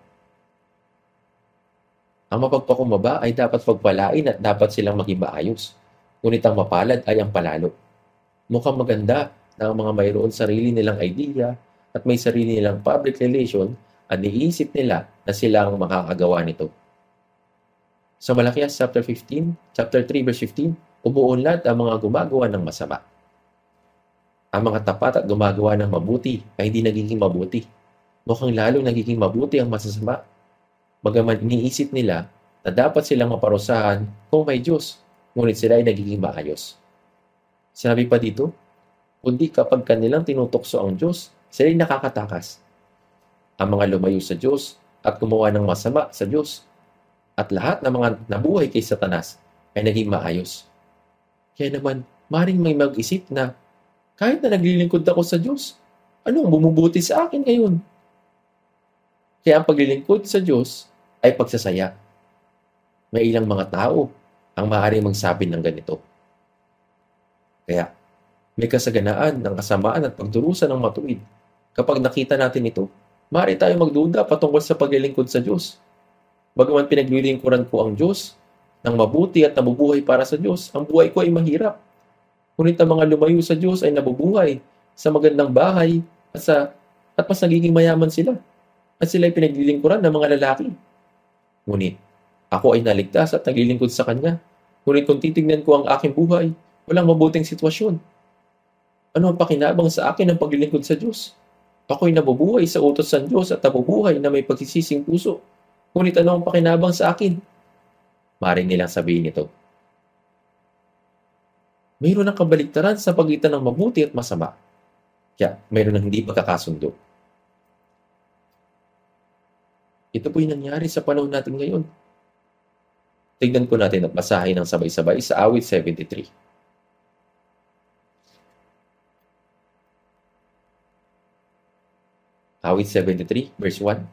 Ang mapagpakumbaba ay dapat pagpalain at dapat silang maging maayos. Ngunit ang mapalad ay ang palalo. Mukhang maganda na ang mga mayroon sarili nilang idea at may sarili nilang public relation at niisip nila na sila ang makakagawa nito. Sa Malakias chapter 3 verse 15, umuunlad ang mga gumagawa ng masama. Ang mga tapat at gumagawa ng mabuti ay hindi nagiging mabuti. Mukhang lalong nagiging mabuti ang masasama. Bagaman iniisip nila na dapat silang maparusahan kung may Diyos, ngunit sila ay nagiging maayos. Sinabi pa dito, kundi kapag kanilang tinutokso ang Diyos, sila ay nakakatakas. Ang mga lumayo sa Diyos at gumawa ng masama sa Diyos at lahat ng mga nabuhay kay Satanas ay naging maayos. Kaya naman, maring may mag-isip na kahit na naglilingkod ako sa Diyos, anong bumubuti sa akin ngayon? Kaya ang paglilingkod sa Diyos ay pagsasaya. May ilang mga tao ang maaaring magsabi ng ganito. Kaya, may kasaganaan ng kasamaan at pagdurusa ng matuwid. Kapag nakita natin ito, maaari tayo magduda patungkol sa paglilingkod sa Diyos. Bagaman pinaglilingkuran ko ang Diyos ng mabuti at nabubuhay para sa Diyos, ang buhay ko ay mahirap. Ngunit ang mga lumayo sa Diyos ay nabubuhay sa magandang bahay at mas nagiging mayaman sila. At sila ay pinaglilingkuran ng mga lalaki. Ngunit, ako ay naligtas at naglilingkod sa Kanya. Ngunit kung titignan ko ang aking buhay, walang mabuting sitwasyon. Ano ang pakinabang sa akin ng paglilingkod sa Diyos? Ako'y nabubuhay sa utos ng Diyos at nabubuhay na may pagsisising puso. Ngunit ano ang pakinabang sa akin? Maring nilang sabihin ito. Mayroon ng kabaligtaran sa pagitan ng mabuti at masama. Kaya mayroon ng hindi pagkakasundo. Ito po'y nangyari sa panahon natin ngayon. Tignan po natin at basahin ng sabay-sabay sa awit 73. Awit 73, verse 1.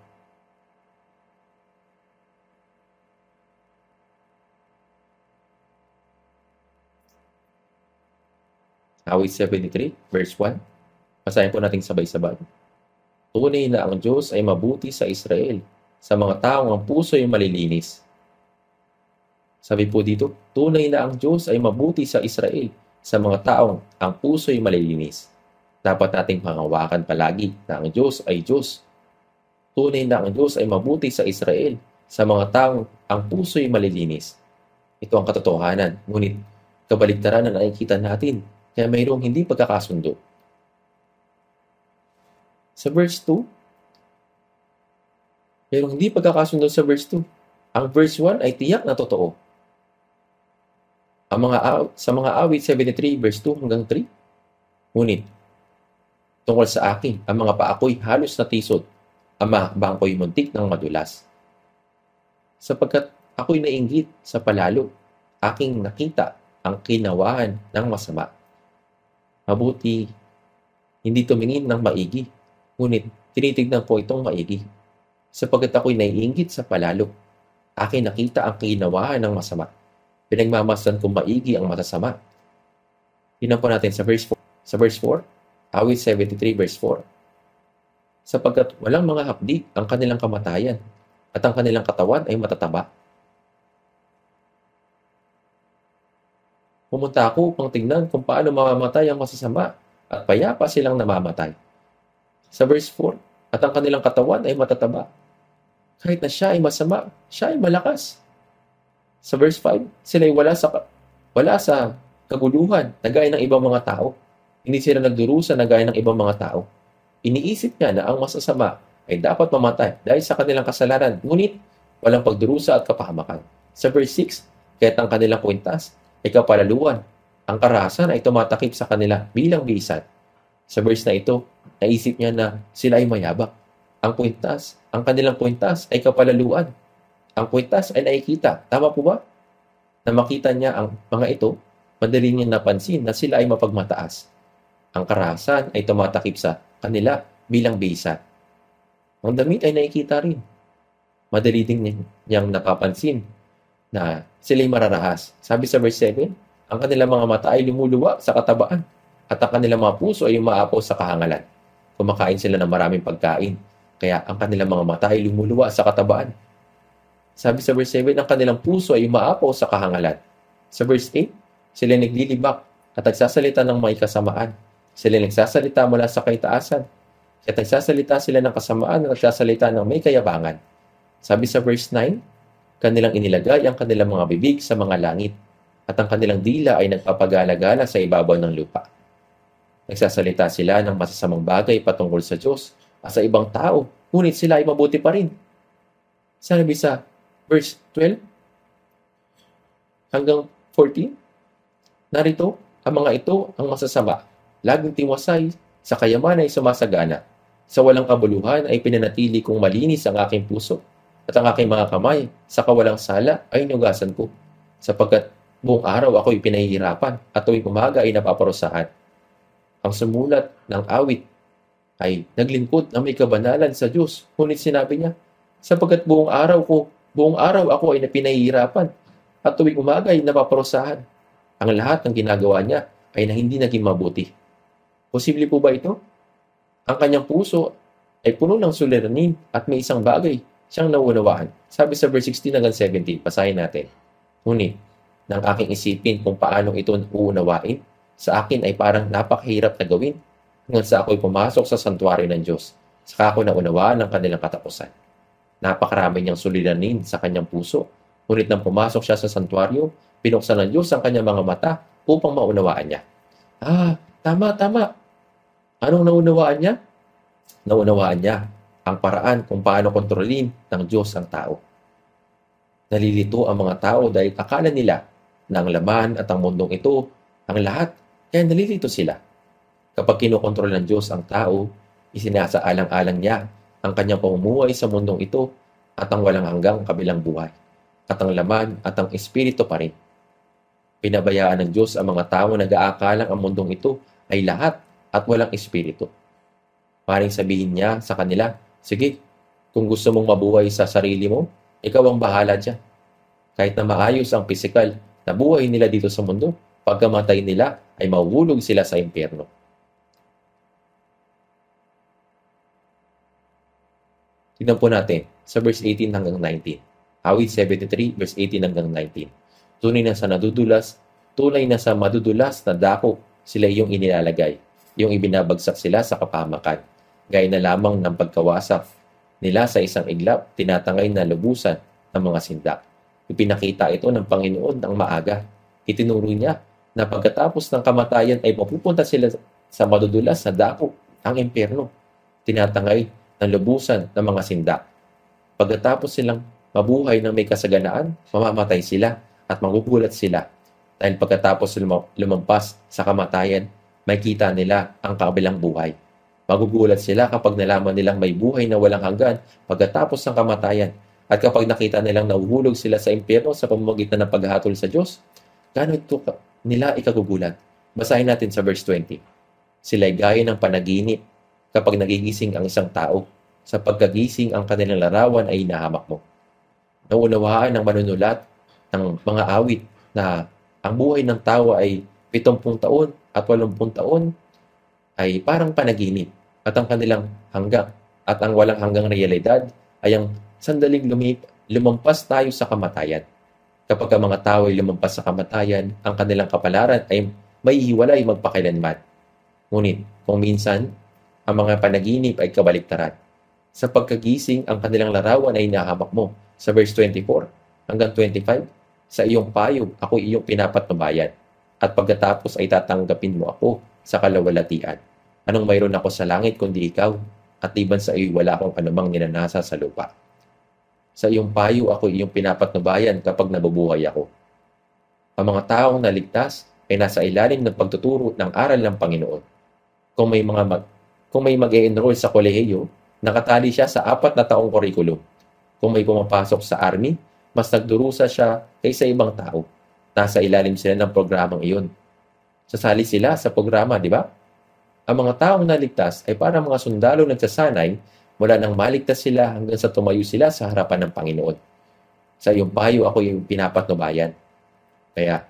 Awit 73, verse 1. Basahin po natin sabay-sabay. Tunay na ang Diyos ay mabuti sa Israel, sa mga taong ang puso ay malilinis. Sabi po dito, tunay na ang Diyos ay mabuti sa Israel, sa mga taong ang puso ay malilinis. Dapat nating pangawakan palagi na ang Diyos ay Diyos. Tunay na ang Diyos ay mabuti sa Israel, sa mga taong ang puso ay malilinis. Ito ang katotohanan, ngunit kabaligtaran na nakikita natin, kaya mayroong hindi pagkakasundo. Sa verse 2, mayroong hindi pagkakasundo sa verse 2. Ang verse 1 ay tiyak na totoo. Sa mga awit 73, verse 2 hanggang 3. Ngunit, tungkol sa akin, ang mga paa ko'y halos natisod, ang mga hakbang ko'y muntik ng madulas. Sapagkat ako'y nainggit sa palalo, aking nakita ang kinawahan ng masama. Mabuti, hindi tumingin ng maigi, ngunit tinitignan ko itong maigi. Sapagkat ako'y naiinggit sa palalo, aking nakita ang kinawahan ng masama. Pinagmamasdan kong maigi ang masasama. Tingnan po natin sa verse 4. Sa verse 4, awit 73 verse 4. Sapagkat walang mga hapdi ang kanilang kamatayan, at ang kanilang katawan ay matataba. Pumunta ako upang tingnan kung paano mamamatay ang masasama, at payapa silang namamatay. Sa verse 4, at ang kanilang katawan ay matataba. Kahit na siya ay masama, siya ay malakas. Sa verse 5, sila ay wala sa kaguluhan na gaya ng ibang mga tao. Hindi sila nagdurusa na gaya ng ibang mga tao. Iniisip niya na ang masasama ay dapat mamatay dahil sa kanilang kasalanan, ngunit walang pagdurusa at kapahamakan. Sa verse 6, kaya't ang kanilang kwintas ay kapalaluan. Ang karahasan ay tumatakip sa kanila bilang bisan. Sa verse na ito, naisip niya na sila ay mayabak. Ang kanilang kwintas ay kapalaluan. Ang kwintas ay nakikita. Tama po ba? Na makita niya ang mga ito, madali niya napansin na sila ay mapagmataas. Ang karahasan ay tumatakip sa kanila bilang bisa. Ang damit ay nakikita rin. Madali din niyang napapansin na sila ay mararahas. Sabi sa verse 7, ang kanilang mga mata ay lumuluwa sa katabaan at ang kanilang mga puso ay umaapaw sa kahangalan. Kumakain sila ng maraming pagkain, kaya ang kanilang mga mata ay lumuluwa sa katabaan. Sabi sa verse 7, ang kanilang puso ay umaapaw sa kahangalan. Sa verse 8, sila naglilibak at nagsasalita ng may kasamaan. Sila nagsasalita mula sa kaitaasan. At nagsasalita sila ng kasamaan at nagsasalita ng may kayabangan. Sabi sa verse 9, kanilang inilagay ang kanilang mga bibig sa mga langit at ang kanilang dila ay nagpapagala-gala sa ibabaw ng lupa. Nagsasalita sila ng masasamang bagay patungkol sa Diyos at sa ibang tao, ngunit sila ay mabuti pa rin. Sabi sa verse 12 hanggang 14, narito, ang mga ito ang masasama, laging tiwasay, sa kayaman ay sumasagana. Sa walang kabuluhan ay pinanatili kong malinis ang aking puso, at ang aking mga kamay sa kawalang sala ay inugasan ko. Sapagkat buong araw ako'y pinahihirapan at tuwing umaga ay napaparusahan. Ang sumulat ng awit ay naglingkod na may kabanalan sa Diyos. Ngunit sinabi niya, sapagkat buong araw ako ay pinahihirapan at tuwing umaga ay napaparusahan. Ang lahat ng ginagawa niya ay na hindi naging mabuti. Posible po ba ito? Ang kanyang puso ay puno ng suliranin at may isang bagay siyang nauunawaan. Sabi sa verse 16 hanggang 17, basahin natin. Ngunit, nang aking isipin kung paano ito uunawain, sa akin ay parang napakahirap na gawin hanggang sa ako'y pumasok sa santuario ng Diyos. Saka ako naunawaan ang kanilang katapusan. Napakarami niyang suliranin sa kanyang puso. Ngunit nang pumasok siya sa santuario, pinuksan ng Diyos ang kanyang mga mata upang maunawaan niya. Tama. Anong naunawaan niya? Naunawaan niya ang paraan kung paano kontrolin ng Diyos ang tao. Nalilito ang mga tao dahil akala nila na ang laman at ang mundong ito ang lahat, kaya nalilito sila. Kapag kinokontrol ng Diyos ang tao, isinasaalang-alang niya ang kanyang pamumuhay sa mundong ito at ang walang hanggang kabilang buhay, at ang laman at ang espiritu pa rin. Pinabayaan ng Diyos ang mga tao na nag-aakalang ang mundong ito ay lahat at walang espiritu. Maring sabihin niya sa kanila, sige, kung gusto mong mabuhay sa sarili mo, ikaw ang bahala dyan. Kahit na maayos ang pisikal na buhay nila dito sa mundo, pagkamatay nila ay mahuhulog sila sa impyerno. Tignan po natin sa verse 18 hanggang 19. Awit 73, verse 18 hanggang 19. Tunay na sa madudulas na dako sila iyong inilalagay. Yung ibinabagsak sila sa kapahamakan. Gaya na lamang ng pagkawasak nila sa isang iglap, tinatangay na lubusan ng mga sindak. Ipinakita ito ng Panginoon ng maaga. Itinuro niya na pagkatapos ng kamatayan ay mapupunta sila sa madudulas na dako, ang impyerno. Tinatangay ng lubusan ng mga sindak. Pagkatapos silang mabuhay ng may kasaganaan, mamamatay sila at magugulat sila. Dahil pagkatapos lumampas sa kamatayan, makita nila ang kabilang buhay. Magugulat sila kapag nalaman nilang may buhay na walang hanggan pagkatapos ng kamatayan. At kapag nakita nilang nahuhulog sila sa impyerno sa pamamagitan ng paghahatol sa Diyos, gaano ito nila ikagugulat? Basahin natin sa verse 20. Sila'y gaya ng panaginip kapag nagigising ang isang tao. Sa pagkagising, ang kanilang larawan ay inahamak mo. Naunawaan ng manunulat ng mga awit na ang buhay ng tao ay 70 taon at 80 taon ay parang panaginip at ang kanilang hanggang at ang walang hanggang realidad ay ang sandaling lumampas tayo sa kamatayan. Kapag ang mga tao ay lumampas sa kamatayan, ang kanilang kapalaran ay may hiwalay magpakailanman. Ngunit kung minsan, ang mga panaginip ay kabaliktaran. Sa pagkagising, ang kanilang larawan ay nahamak mo. Sa verse 24 hanggang 25, sa iyong payong ako iyong pinapatnubayan. At pagkatapos ay tatanggapin mo ako sa kalawalatian. Anong mayroon ako sa langit kundi ikaw? At liban sa iyo wala akong anumang ninanasa sa lupa. Sa iyong payo ako iyong pinapatnubayan kapag nabubuhay ako. Ang mga taong naligtas ay nasa ilalim ng pagtuturo ng aral ng Panginoon. Kung may mag-e-enroll sa kolehiyo, nakatali siya sa 4 na taong kurikulum. Kung may pumapasok sa army, mas nagdurusa siya kaysa ibang tao. Nasa ilalim sila ng programang iyon. Sasali sila sa programa, di ba? Ang mga taong naligtas ay parang mga sundalo nagsasanay mula nang maligtas sila hanggang sa tumayo sila sa harapan ng Panginoon. Sa iyong payo ako yung pinapatnubayan. Kaya,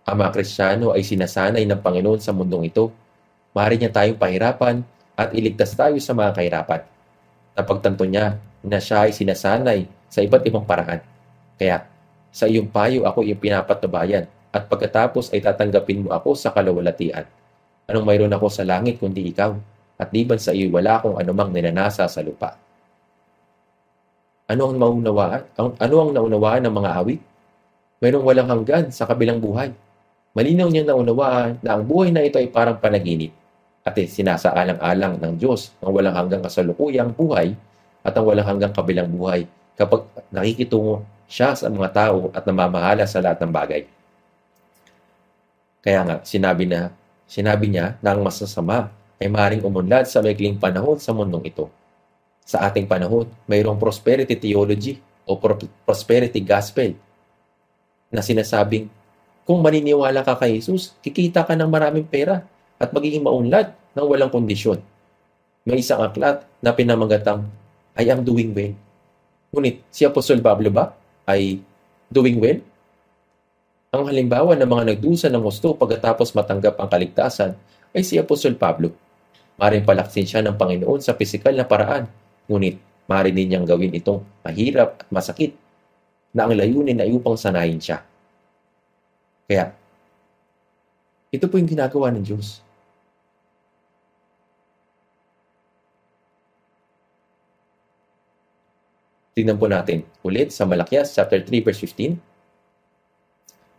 ang mga Kristiyano ay sinasanay ng Panginoon sa mundong ito. Maaari niya tayong pahirapan at iligtas tayo sa mga kahirapan. Napagtanto niya na siya ay sinasanay sa iba't ibang paraan. Kaya, sa iyong payo ako yung pinapatnubayan at pagkatapos ay tatanggapin mo ako sa kalawalatian. Anong mayroon ako sa langit kundi ikaw? At liban sa iyo wala akong anumang ninanasa sa lupa. Ano ang naunawaan ng mga awit? Mayroong walang hanggan sa kabilang buhay. Malinaw niyang naunawaan na ang buhay na ito ay parang panaginip. at sinasaalang-alang ng Diyos ang walang hanggang kasalukuyang buhay at ang walang hanggang kabilang buhay kapag nakikitungo siya sa mga tao at namamahala sa lahat ng bagay. Kaya nga, sinabi niya na ang masasama ay maaaring umunlad sa maikling panahon sa mundong ito. Sa ating panahon, mayroong prosperity theology o prosperity gospel na sinasabing kung maniniwala ka kay Jesus, kikita ka ng maraming pera at magiging maunlad ng walang kondisyon. May isang aklat na pinamagatang I am doing well. Ngunit si Apostol Pablo ba ay doing well? Ang halimbawa ng mga nagdusa ng gusto pagkatapos matanggap ang kaligtasan ay si Apostol Pablo. Maaaring palaksin siya ng Panginoon sa pisikal na paraan, ngunit maaari din niyang gawin itong mahirap at masakit na ang layunin ay upang sanayin siya. Kaya, ito po yung ginagawa ng Diyos. Tingnan po natin ulit sa Malakias chapter 3 verse 15.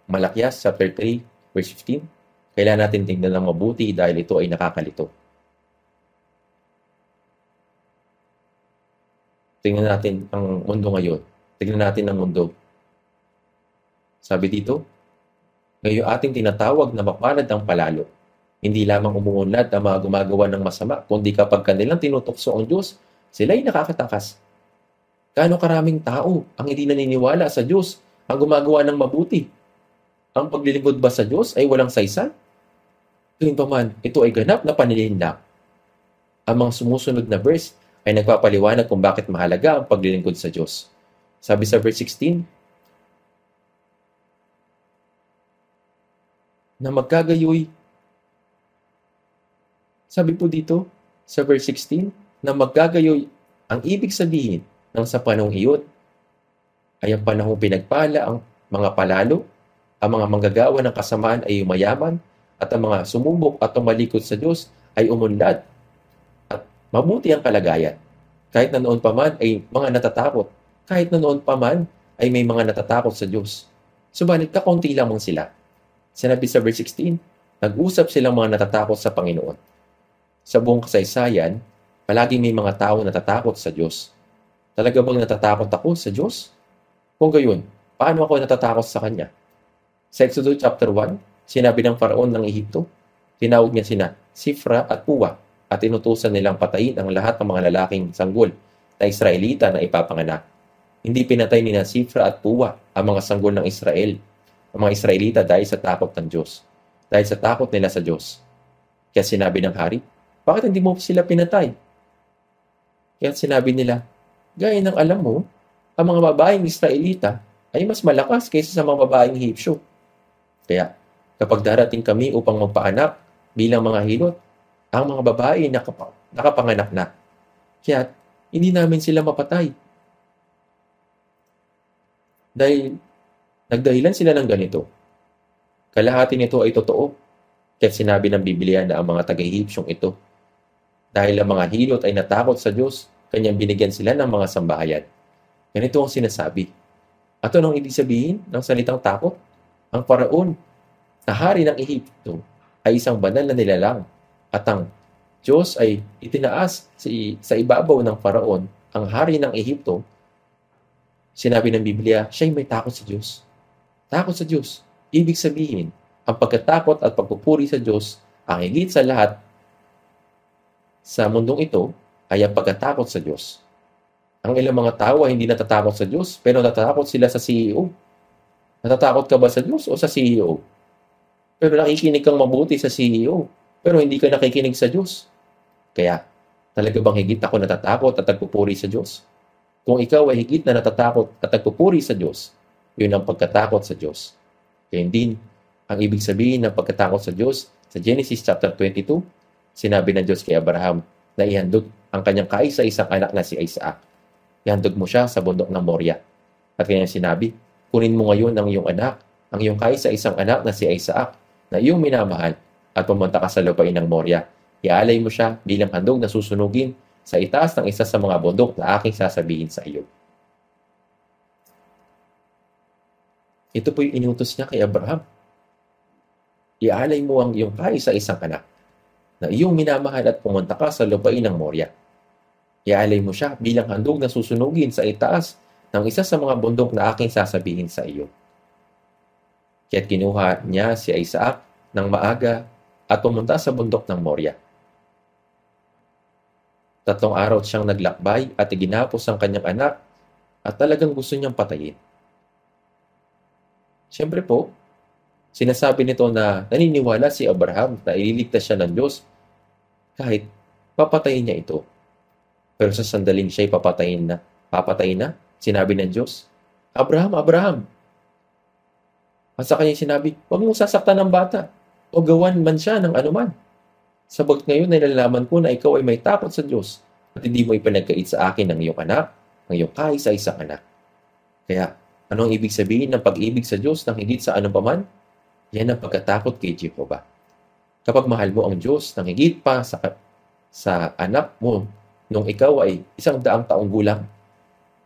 Malakias chapter 3 verse 15. Kailangan natin tingnan ng mabuti dahil ito ay nakakalito. Tingnan natin ang mundo ngayon. Tingnan natin ang mundo. Sabi dito, ngayon ating tinatawag na mapalad ang palalo. Hindi lamang umuunlad ang mga gumagawa ng masama, kundi kapag kanilang tinutokso ang Diyos, sila'y nakakatakas. Gaano karaming tao ang hindi naniniwala sa Diyos ang gumagawa ng mabuti? Ang paglilingkod ba sa Diyos ay walang saysay? Gayunpaman, ito ay ganap na panlilinlang. Ang mga sumusunod na verse ay nagpapaliwanag kung bakit mahalaga ang paglilingkod sa Diyos. Sabi sa verse 16, na magkagayoy. Sabi po dito sa verse 16, na magkagayoy ang ibig sabihin ng sa panahong iyon ay ang panahong pinagpala ang mga palalo, ang mga manggagawa ng kasamaan ay umayaman, at ang mga sumubok at tumalikod sa Diyos ay umunlad at mabuti ang kalagayan. Kahit na noon pa man ay mga natatakot, kahit na noon pa man ay may mga natatakot sa Diyos. Subalit kakaunti lamang sila. Sinabi sa verse 16, nag-usap silang mga natatakot sa Panginoon. Sa buong kasaysayan, palaging may mga tao natatakot sa Diyos. Talaga bang natatakot ako sa Diyos? Kung gayon, paano ako natatakot sa Kanya? Sa Exodus chapter 1, sinabi ng Faraon ng Ehipto, tinawag niya sina Sifra at Puwa at inutusan nilang patayin ang lahat ng mga lalaking sanggol na Israelita na ipapanganak. Hindi pinatay ni Sifra at Puwa ang mga sanggol ng Israel, ang mga Israelita dahil sa takot ng Diyos, dahil sa takot nila sa Diyos. Kaya sinabi ng hari, bakit hindi mo sila pinatay? Kaya sinabi nila, gaya ng alam mo, ang mga babaeng Israelita ay mas malakas kaysa sa mga babaeng Hipsyo. Kaya, kapag darating kami upang magpaanak bilang mga hilot, ang mga babae nakapanganak na. Kaya, hindi namin sila mapatay. Dahil, nagdahilan sila ng ganito. Kalahati nito ay totoo. Kaya sinabi ng Biblia na ang mga taga-Hipsyong ito, dahil ang mga hilot ay natakot sa Diyos, kanyang binigyan sila ng mga sambahayan. Ganito ang sinasabi. At anong ibig sabihin ng salitang takot? Ang Faraon, na hari ng Ehipto, ay isang banal na nilalang. At ang Diyos ay itinaas sa ibabaw ng Faraon, ang hari ng Ehipto. Sinabi ng Biblia, siya'y may takot sa Diyos. Takot sa Diyos. Ibig sabihin, ang pagkatakot at pagpupuri sa Diyos, ang higit sa lahat sa mundong ito, ay ang pagkatakot sa Diyos. Ang ilang mga tao ay hindi natatakot sa Diyos, pero natatakot sila sa CEO. Natatakot ka ba sa Diyos o sa CEO? Pero nakikinig kang mabuti sa CEO, pero hindi ka nakikinig sa Diyos. Kaya, talaga bang higit ako natatakot at nagpupuri sa Diyos? Kung ikaw ay higit na natatakot at nagpupuri sa Diyos, yun ang pagkatakot sa Diyos. Kaya din, ang ibig sabihin ng pagkatakot sa Diyos, sa Genesis chapter 22, sinabi ng Diyos kay Abraham na ihandog ang kanyang kaisa-isang anak na si Isaac. Ihandog mo siya sa bundok ng Moria. At kanyang sinabi, kunin mo ngayon ang iyong anak, ang iyong kaisa-isang anak na si Isaac, na iyong minamahal, at pumunta ka sa lupain ng Moria. Ialay mo siya bilang handog na susunugin sa itaas ng isa sa mga bundok na aking sasabihin sa iyo. Ito po yung inutos niya kay Abraham. Ialay mo ang iyong kaisa-isang anak na iyong minamahal at pumunta ka sa lupain ng Moria. Iaalay mo siya bilang handog na susunugin sa itaas ng isa sa mga bundok na aking sasabihin sa iyo. Kaya't kinuha niya si Isaac ng maaga at pumunta sa bundok ng Moria. 3 araw siyang naglakbay at iginapos ang kanyang anak at talagang gusto niyang patayin. Siyempre po, sinasabi nito na naniniwala si Abraham na ililigtas siya ng Diyos kahit papatayin niya ito. Pero sa sandaling siya'y papatayin na, sinabi ng Diyos, Abraham, Abraham. At sa kanya sinabi, huwag mong sasaktan ng bata o gawan man siya ng anuman. Sabagat ngayon ay nalalaman ko na ikaw ay may takot sa Diyos at hindi mo ipinagkait sa akin ng iyong anak, ng iyong kaisa-isang anak. Kaya, anong ibig sabihin ng pag-ibig sa Diyos ng higit sa anumpaman? Yan ang pagkatakot kay Jehovah. Kapag mahal mo ang Diyos ng higit pa sa anak mo nung ikaw ay 100 taong gulang,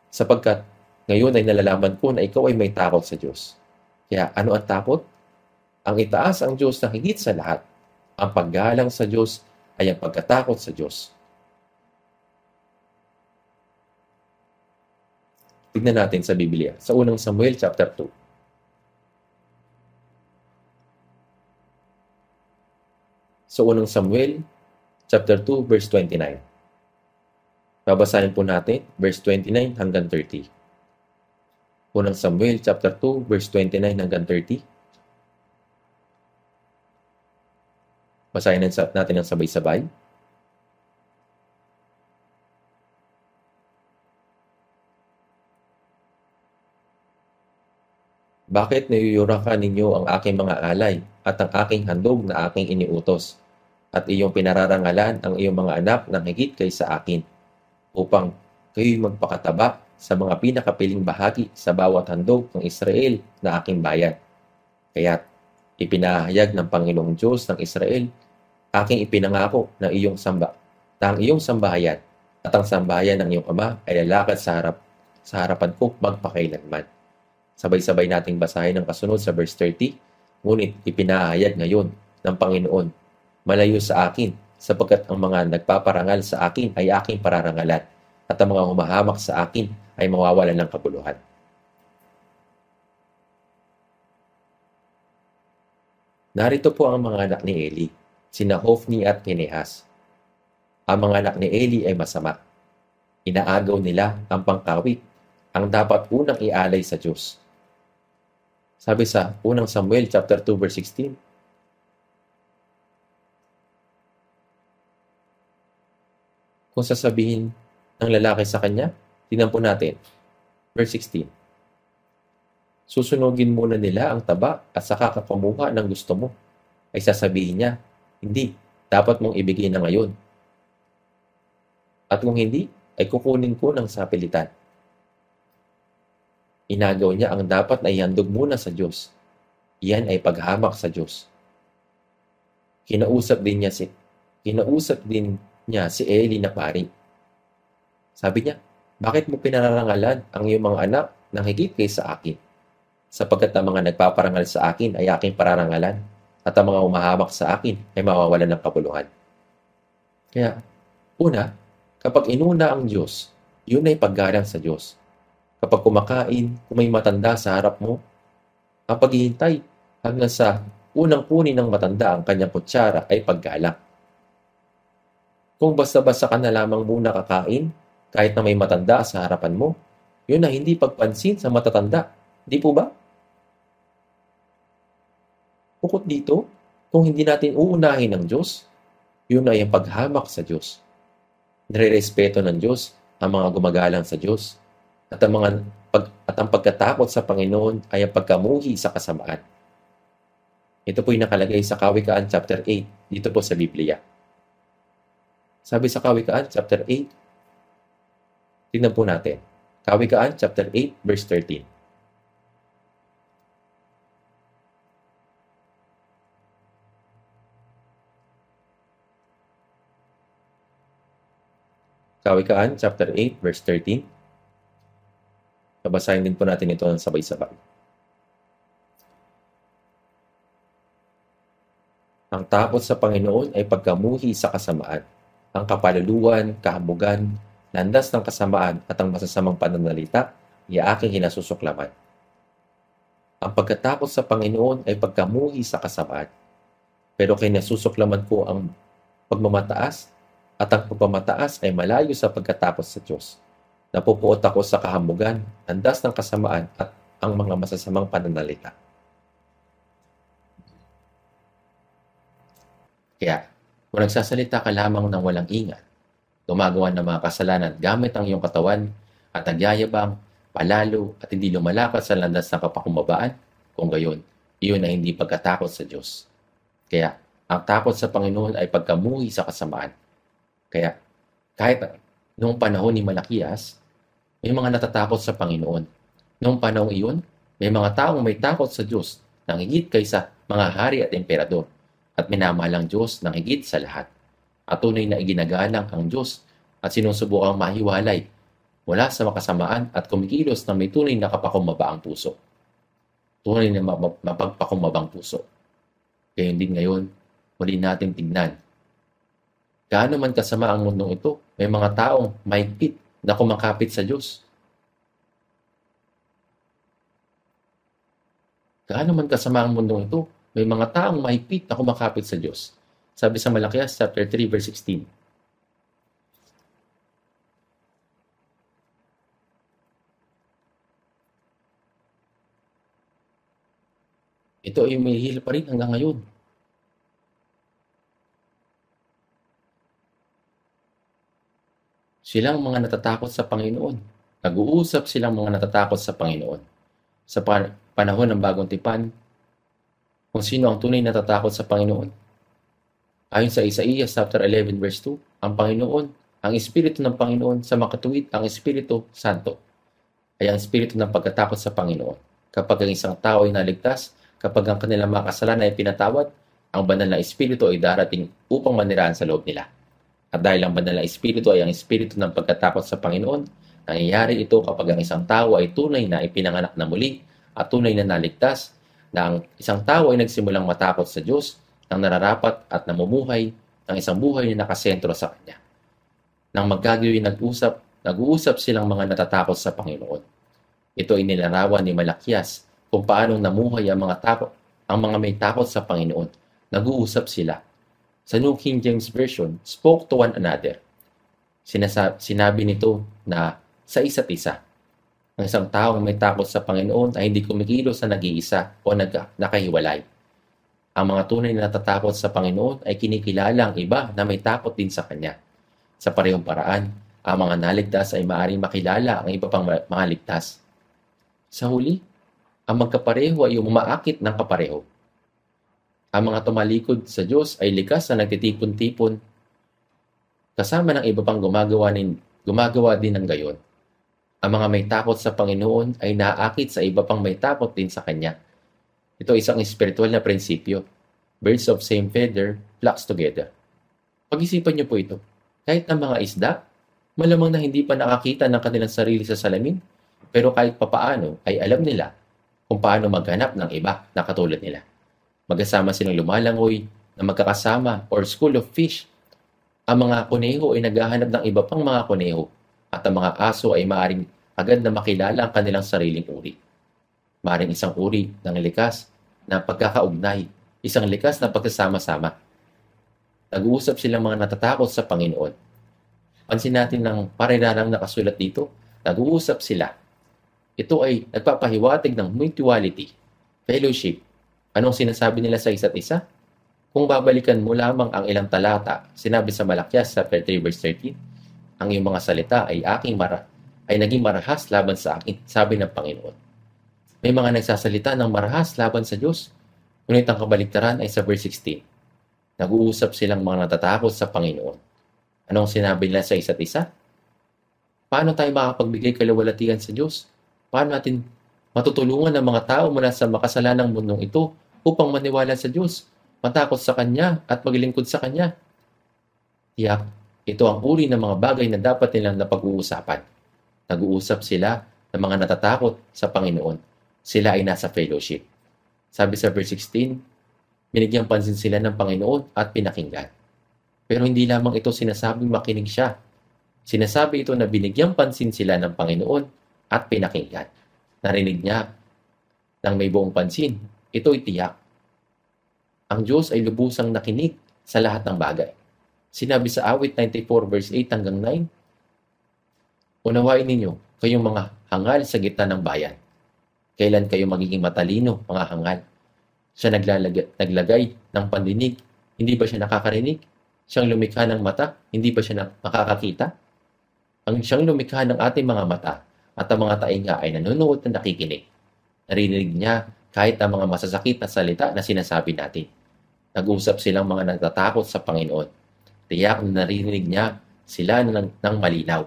sapagkat ngayon ay nalalaman ko na ikaw ay may takot sa Diyos. Kaya ano ang takot? Ang itaas ang Diyos na higit sa lahat. Ang paggalang sa Diyos ay ang pagkatakot sa Diyos. Tignan natin sa Biblia, sa unang Samuel chapter 2. Sa unang Samuel chapter 2 verse 29. Babasahin po natin verse 29 hanggang 30. Unang Samuel chapter 2 verse 29 hanggang 30. Basahin natin ang sabay-sabay. Bakit niyuyurakan ninyo ang aking mga alay at ang aking handog na aking iniutos? At iyong pinararangalan ang iyong mga anak ng higit kaysa akin, upang kayo'y magpakataba sa mga pinakapiling bahagi sa bawat handog ng Israel na aking bayan. Kaya't ipinahayag ng Panginoong Diyos ng Israel, aking ipinangako na ang iyong sambahayan at ang sambahayan ng iyong ama ay lalakad sa harapan ko magpakailanman. Sabay-sabay nating basahin ang kasunod sa verse 30. Ngunit ipinahayag ngayon ng Panginoon, malayo sa akin, sapagkat ang mga nagpaparangal sa akin ay aking pararangalan, at ang mga humahamak sa akin ay mawawalan ng kabuluhan. Narito po ang mga anak ni Eli, sina Hofni at Pinehas. Ang mga anak ni Eli ay masama. Inaagaw nila ang pangkawit, ang dapat unang ialay sa Diyos. Sabi sa unang Samuel chapter 2 verse 16, kung sasabihin ng lalaki sa kanya, tingnan po natin, verse 16, susunugin muna nila ang taba at saka kapamuha ng gusto mo, ay sasabihin niya, hindi, dapat mong ibigay na ngayon. At kung hindi, ay kukunin ko ng sapilitan. Inagaw niya ang dapat na ihandog muna sa Diyos. Iyan ay paghamak sa Diyos. Kinausap din niya si Eli na pari. Sabi niya, bakit mo pinararangalan ang iyong mga anak ng higit kaysa akin? Sapagkat ang mga nagpaparangal sa akin ay aking pararangalan, at ang mga umahamak sa akin ay mawawalan ng kabuluhan. Kaya, una, kapag inuna ang Diyos, yun ay paggalang sa Diyos. Kapag kumakain, kung may matanda sa harap mo, ang paghihintay hanggang sa unang kunin ng matanda ang kanyang kutsara ay paggalang. Kung basta-basta ka na lamang muna kakain, kahit na may matanda sa harapan mo, yun na hindi pagpansin sa matatanda. Di po ba? Bukod dito, kung hindi natin uunahin ng Diyos, yun ay ang paghamak sa Diyos. Nire-respeto ng Diyos ang mga gumagalang sa Diyos. At ang pagkatakot sa Panginoon ay ang pagkamuhi sa kasamaan. Ito po'y nakalagay sa Kawikaan chapter 8, dito po sa Biblia. Sabi sa Kawikaan chapter 8, tingnan po natin. Kawikaan chapter 8, verse 13. Kawikaan chapter 8, verse 13. Babasahin din po natin ito ng sabay-sabay. Ang takot sa Panginoon ay pagkamuhi sa kasamaan. Ang kapaluluan, kahambugan, landas ng kasamaan at ang masasamang pananalita ay aking hinasusuklaman. Ang pagkatakot sa Panginoon ay pagkamuhi sa kasamaan. Pero kinasusuklaman ko ang pagmamataas at ang pagmamataas ay malayo sa pagkatakot sa Diyos. Napupuot ako sa kahambugan, landas ng kasamaan at ang mga masasamang pananalita. Kaya, kung nagsasalita ka lamang ng walang ingat, gumagawa ng mga kasalanan gamit ang iyong katawan at nagyayabang, palalo at hindi lumalakad sa landas ng kapakumbabaan, kung gayon, iyon ay hindi pagkatakot sa Diyos. Kaya, ang takot sa Panginoon ay pagkamuhi sa kasamaan. Kaya, kahit noong panahon ni Malakias, may mga natatakot sa Panginoon. Noong panahon iyon, may mga taong may takot sa Diyos nang higit kaysa mga hari at emperador at minamahal ang Diyos ng higit sa lahat. At tunay na iginagalang ang Diyos at sinusubukang mahiwalay mula sa makasamaan at kumikilos na may tunay na kapakumabaang puso. Tunay na mapagpakumabang puso. Gayon din ngayon, muli natin tignan. Gaano man kasama ang mundong ito, may mga taong mahigpit na kumakapit sa Diyos. Gaano man kasama ang mundong ito, may mga taong mahigpit na kumakapit sa Diyos. Sabi sa Malakias chapter 3 verse 16. Ito ay umihil pa rin hanggang ngayon. Silang mga natatakot sa Panginoon. Nag-uusap silang mga natatakot sa Panginoon. Sa panahon ng bagong tipan, kung sino ang tunay na natatakot sa Panginoon. Ayon sa Isaías chapter 11 verse 2, ang Panginoon, ang Espiritu ng Panginoon sa makatuwid ang Espiritu Santo ay ang Espiritu ng pagkatakot sa Panginoon. Kapag ang isang tao ay naligtas, kapag ang kanilang mga kasalanan ay pinatawad, ang banal na Espiritu ay darating upang manirahan sa loob nila. At dahil ang banal na Espiritu ay ang Espiritu ng pagkatakot sa Panginoon, nangyayari ito kapag ang isang tao ay tunay na ipinanganak na muli at tunay na naligtas, na ang isang tao ay nagsimulang matakot sa Diyos, nang nararapat at namumuhay ng isang buhay na nakasentro sa Kanya. Nang magkagayoy nag-uusap silang mga natatakot sa Panginoon. Ito ay nilarawan ni Malakias kung paano namuhay ang mga may takot sa Panginoon. Nag-uusap sila. Sa New King James Version, spoke to one another. Sinabi nito na sa isa't isa. Ang isang taong may takot sa Panginoon ay hindi kumikilos na nag-iisa o nakahiwalay. Ang mga tunay na natatakot sa Panginoon ay kinikilala ang iba na may takot din sa Kanya. Sa parehong paraan, ang mga naligtas ay maaaring makilala ang iba pang mga ligtas. Sa huli, ang magkapareho ay umaakit ng kapareho. Ang mga tumalikod sa Diyos ay likas na nagtitipon-tipon kasama ng iba pang gumagawa din ng gayon. Ang mga may takot sa Panginoon ay naaakit sa iba pang may takot din sa Kanya. Ito ay isang espiritual na prinsipyo. Birds of same feather flocks together. Pag-isipan niyo po ito. Kahit ng mga isda, malamang na hindi pa nakakita ng kanilang sarili sa salamin, pero kahit papaano ay alam nila kung paano maghanap ng iba na katulad nila. Magkasama silang lumalangoy na magkakasama or school of fish. Ang mga kuneho ay naghahanap ng iba pang mga kuneho at ang mga aso ay maaring agad na makilala ang kanilang sariling uri. Maaring isang uri ng likas na pagkakaugnay, isang likas na pagkasama-sama. Nag-uusap silang mga natatakot sa Panginoon. Pansin natin ng parirarang nakasulat dito, nag-uusap sila. Ito ay nagpapahiwatig ng mutuality, fellowship. Anong sinasabi nila sa isa't isa? Kung babalikan mo lamang ang ilang talata, sinabi sa Malakias chapter 3 verse 13, ang iyong mga salita ay naging marahas laban sa akin, sabi ng Panginoon. May mga nagsasalita ng marahas laban sa Diyos, ngunit ang kabaligtaran ay sa verse 16. Nag-uusap silang mga natatakot sa Panginoon. Anong sinabi nila sa isa't isa? Paano tayo makapagbigay kalawalatian sa Diyos? Paano natin matutulungan ang mga tao mula sa makasalanang mundong ito upang maniwala sa Diyos, matakot sa Kanya at maglingkod sa Kanya? Tiyak, ito ang uri ng mga bagay na dapat nilang napag-uusapan. Nag-uusap sila ng mga natatakot sa Panginoon. Sila ay nasa fellowship. Sabi sa verse 16, Binigyang pansin sila ng Panginoon at pinakinggan. Pero hindi lamang ito sinasabing makinig siya. Sinasabi ito na binigyang pansin sila ng Panginoon at pinakinggan. Narinig niya ng may buong pansin. Ito'y tiyak. Ang Diyos ay lubusang nakinig sa lahat ng bagay. Sinabi sa awit 94 verse 8 hanggang 9, unawain ninyo kayong mga hangal sa gitna ng bayan. Kailan kayo magiging matalino, mga hangal? Siya naglagay ng pandinig, hindi ba siya nakakarinig? Siyang lumikha ng mata, hindi ba siya nakakakita? Ang siyang lumikha ng ating mga mata at ang mga tainga ay nanonood na nakikinig. Narinig niya kahit ang mga masasakit na salita na sinasabi natin. Nag-usap silang mga natatakot sa Panginoon. Tiyak na narinig niya sila ng malinaw.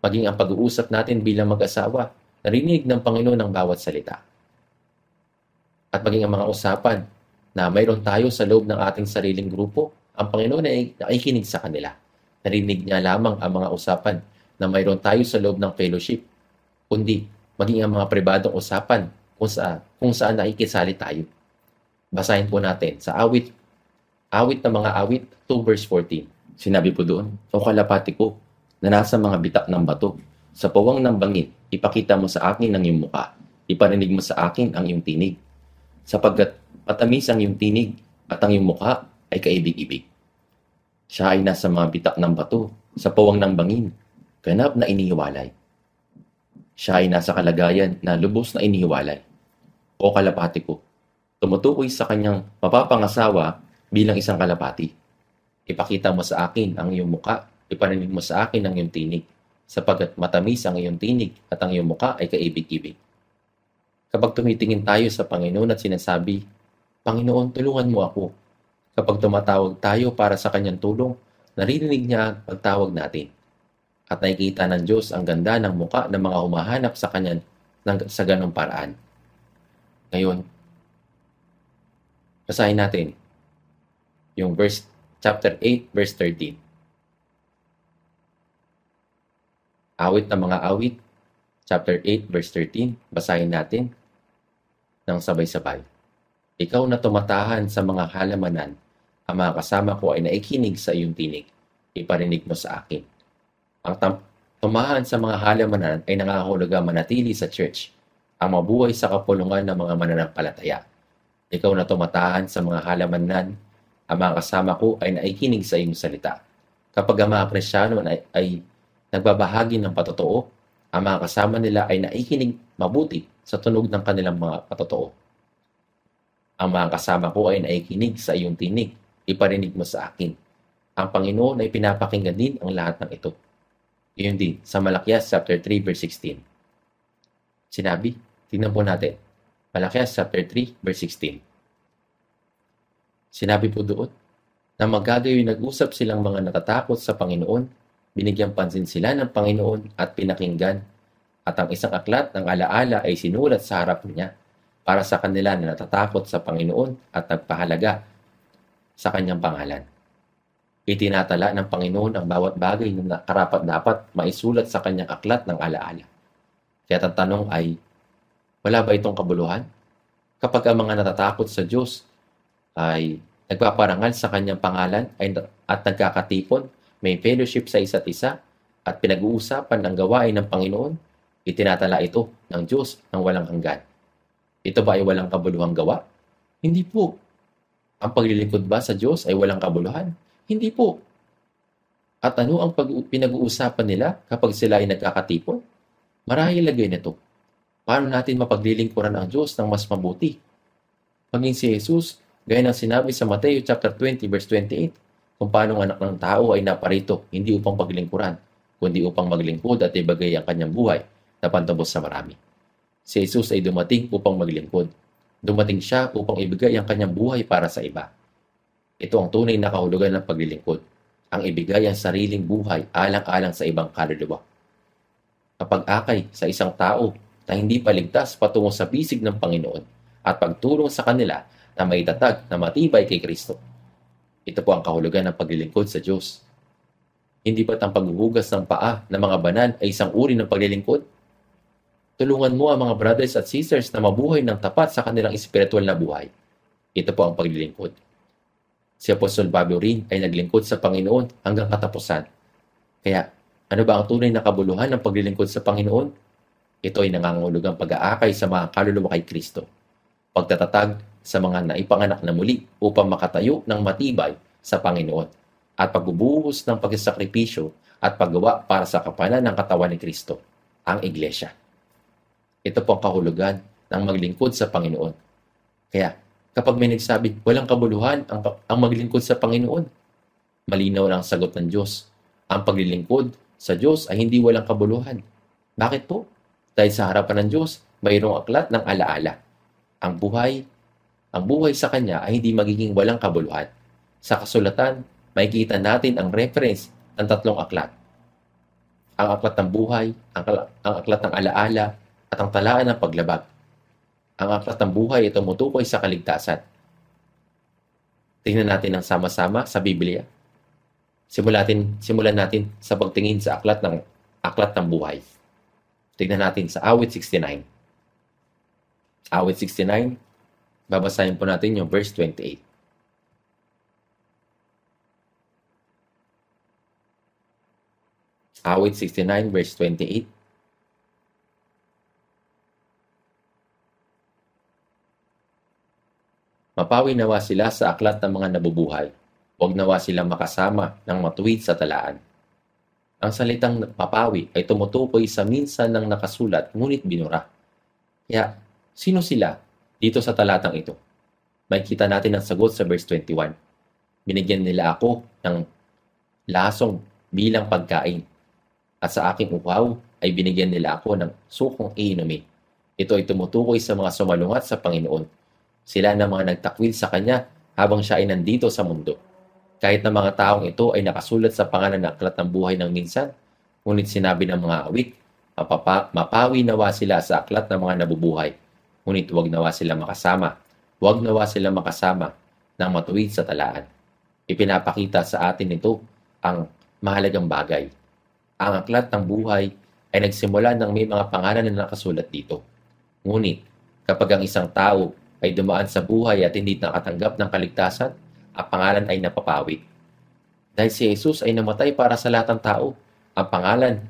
Maging ang pag-uusap natin bilang mag-asawa, narinig ng Panginoon ang bawat salita. At maging ang mga usapan na mayroon tayo sa loob ng ating sariling grupo, ang Panginoon ay nakikinig sa kanila. Narinig niya lamang ang mga usapan na mayroon tayo sa loob ng fellowship, kundi maging ang mga pribadong usapan kung saan nakikisali tayo. Basahin po natin sa awit ng mga awit 2 verse 14. Sinabi po doon, "O kalapati ko, na nasa mga bitak ng bato, sa pawang ng bangin, ipakita mo sa akin ang iyong muka, iparinig mo sa akin ang iyong tinig, sapagkat matamis ang iyong tinig at ang iyong muka ay kaibig-ibig." Siya ay nasa mga bitak ng bato, sa pawang ng bangin, ganap na inihiwalay. Siya ay nasa kalagayan na lubos na inihiwalay. O kalapati ko, tumutukoy sa kanyang mapapangasawa bilang isang kalapati. Ipakita mo sa akin ang iyong muka, iparinig mo sa akin ang iyong tinig, sapagkat matamis ang iyong tinig at ang iyong muka ay kaibig-ibig. Kapag tumitingin tayo sa Panginoon at sinasabi, "Panginoon, tulungan mo ako." Kapag tumatawag tayo para sa kanyang tulong, naririnig niya ang pagtawag natin. At nakikita ng Diyos ang ganda ng muka ng mga humahanap sa kanya sa ganong paraan. Ngayon, basahin natin yung chapter 8, verse 13. Awit ng mga awit, chapter 8, verse 13. Basahin natin ng sabay-sabay. Ikaw na tumatahan sa mga halamanan, ang mga kasama ko ay naikinig sa iyong tinig. Iparinig mo sa akin. Ang tumahan sa mga halamanan ay nangangahulugang manatili sa church, ang mabuhay sa kapulungan ng mga mananampalataya. Ikaw na tumatahan sa mga halamanan, ang mga kasama ko ay naikinig sa iyong salita. Kapag ang mga Kristiyano ay nagbabahagi ng patotoo, ang mga kasama nila ay naikinig mabuti sa tunog ng kanilang mga patotoo. Ang mga kasama ko ay naikinig sa iyong tinig, iparinig mo sa akin. Ang Panginoon ay pinapakinggan din ang lahat ng ito. Iyon din sa Malakias chapter 3 verse 16. Sinabi, tingnan po natin. Malakias chapter 3 verse 16. Sinabi po doon na magagayoy nag-usap silang mga natatakot sa Panginoon, binigyang pansin sila ng Panginoon at pinakinggan, at ang isang aklat ng alaala ay sinulat sa harap niya para sa kanila na natatakot sa Panginoon at nagpahalaga sa kanyang pangalan. Itinatala ng Panginoon ang bawat bagay na karapat-dapat maisulat sa kanyang aklat ng alaala. Kaya ang tanong ay, wala ba itong kabuluhan? Kapag ang mga natatakot sa Diyos ay nagpaparangal sa kanyang pangalan at nagkakatipon, may fellowship sa isa't isa at pinag-uusapan ng gawain ng Panginoon, itinatala ito ng Diyos ng walang hanggan. Ito ba ay walang kabuluhang gawa? Hindi po. Ang paglilingkod ba sa Diyos ay walang kabuluhan? Hindi po. At ano ang pinag-uusapan nila kapag sila ay nagkakatipon? Marahil lagay nito. Paano natin mapaglilingkuran ang Diyos ng mas mabuti? Maging si Jesus, gaya ng sinabi sa Mateo chapter 20 verse 28, kung paano ang anak ng tao ay naparito, hindi upang paglingkuran, kundi upang maglingkod at ibagay ang kanyang buhay na pantubos sa marami. Si Jesus ay dumating upang maglingkod. Dumating siya upang ibigay ang kanyang buhay para sa iba. Ito ang tunay na kahulugan ng paglilingkod, ang ibigay ang sariling buhay alang-alang sa ibang kaluluwa. Kapag akay sa isang tao na hindi paligtas patungo sa bisig ng Panginoon at pagtulong sa kanila na maitatag na matibay kay Kristo. Ito po ang kahulugan ng paglilingkod sa Diyos. Hindi ba't ang paghuhugas ng paa ng mga banal ay isang uri ng paglilingkod? Tulungan mo ang mga brothers at sisters na mabuhay ng tapat sa kanilang espiritual na buhay. Ito po ang paglilingkod. Si Apostol Pablo rin ay naglingkod sa Panginoon hanggang katapusan. Kaya, ano ba ang tunay na kabuluhan ng paglilingkod sa Panginoon? Ito ay nangangahulugang pag-aakay sa mga kaluluwa kay Kristo. Pagtatatag sa mga naipanganak na muli upang makatayo ng matibay sa Panginoon at pagbubuhos ng pagsasakripisyo at paggawa para sa kapakanan ng katawan ni Kristo, ang Iglesia. Ito po ang kahulugan ng maglingkod sa Panginoon. Kaya, kapag may nagsabi, walang kabuluhan ang maglingkod sa Panginoon, malinaw na ang sagot ng Diyos. Ang paglilingkod sa Diyos ay hindi walang kabuluhan. Bakit po? Dahil sa harapan ng Diyos, mayroong aklat ng alaala. Ang buhay sa Kanya ay hindi magiging walang kabuluhan. Sa kasulatan, makikita natin ang reference ng 3 aklat. Ang aklat ng buhay, ang aklat ng alaala, at ang talaan ng paglabag. Ang aklat ng buhay ay tumutukoy sa kaligtasan. Tingnan natin ang sama-sama sa Biblia. Simulan natin sa pagtingin sa aklat ng buhay. Tingnan natin sa Awit 69. Awit 69, babasahin po natin yung verse 28. Awit 69, verse 28. Mapawi nawa sila sa aklat ng mga nabubuhay. Huwag nawa silang makasama ng matuwid sa talaan. Ang salitang mapawi ay tumutukoy sa minsan ng nakasulat ngunit binura. Kaya, sino sila dito sa talatang ito? Makikita natin ang sagot sa verse 21. Binigyan nila ako ng lasong bilang pagkain. At sa aking uhaw ay binigyan nila ako ng sukong iinumin. Ito ay tumutukoy sa mga sumalungat sa Panginoon. Sila na mga nagtakwil sa Kanya habang siya ay nandito sa mundo. Kahit na mga taong ito ay nakasulat sa pangalan ng aklat ng buhay ng minsan, ngunit sinabi ng mga awit, mapawi nawa sila sa aklat ng mga nabubuhay, ngunit huwag nawa sila makasama. Huwag nawa sila makasama ng matuwid sa talaan. Ipinapakita sa atin ito ang mahalagang bagay. Ang aklat ng buhay ay nagsimula ng may mga pangalan na nakasulat dito. Ngunit, kapag ang isang tao ay dumaan sa buhay at hindi nakatanggap ng kaligtasan, ang pangalan ay napapawi. Dahil si Jesus ay namatay para sa lahat ng tao, ang pangalan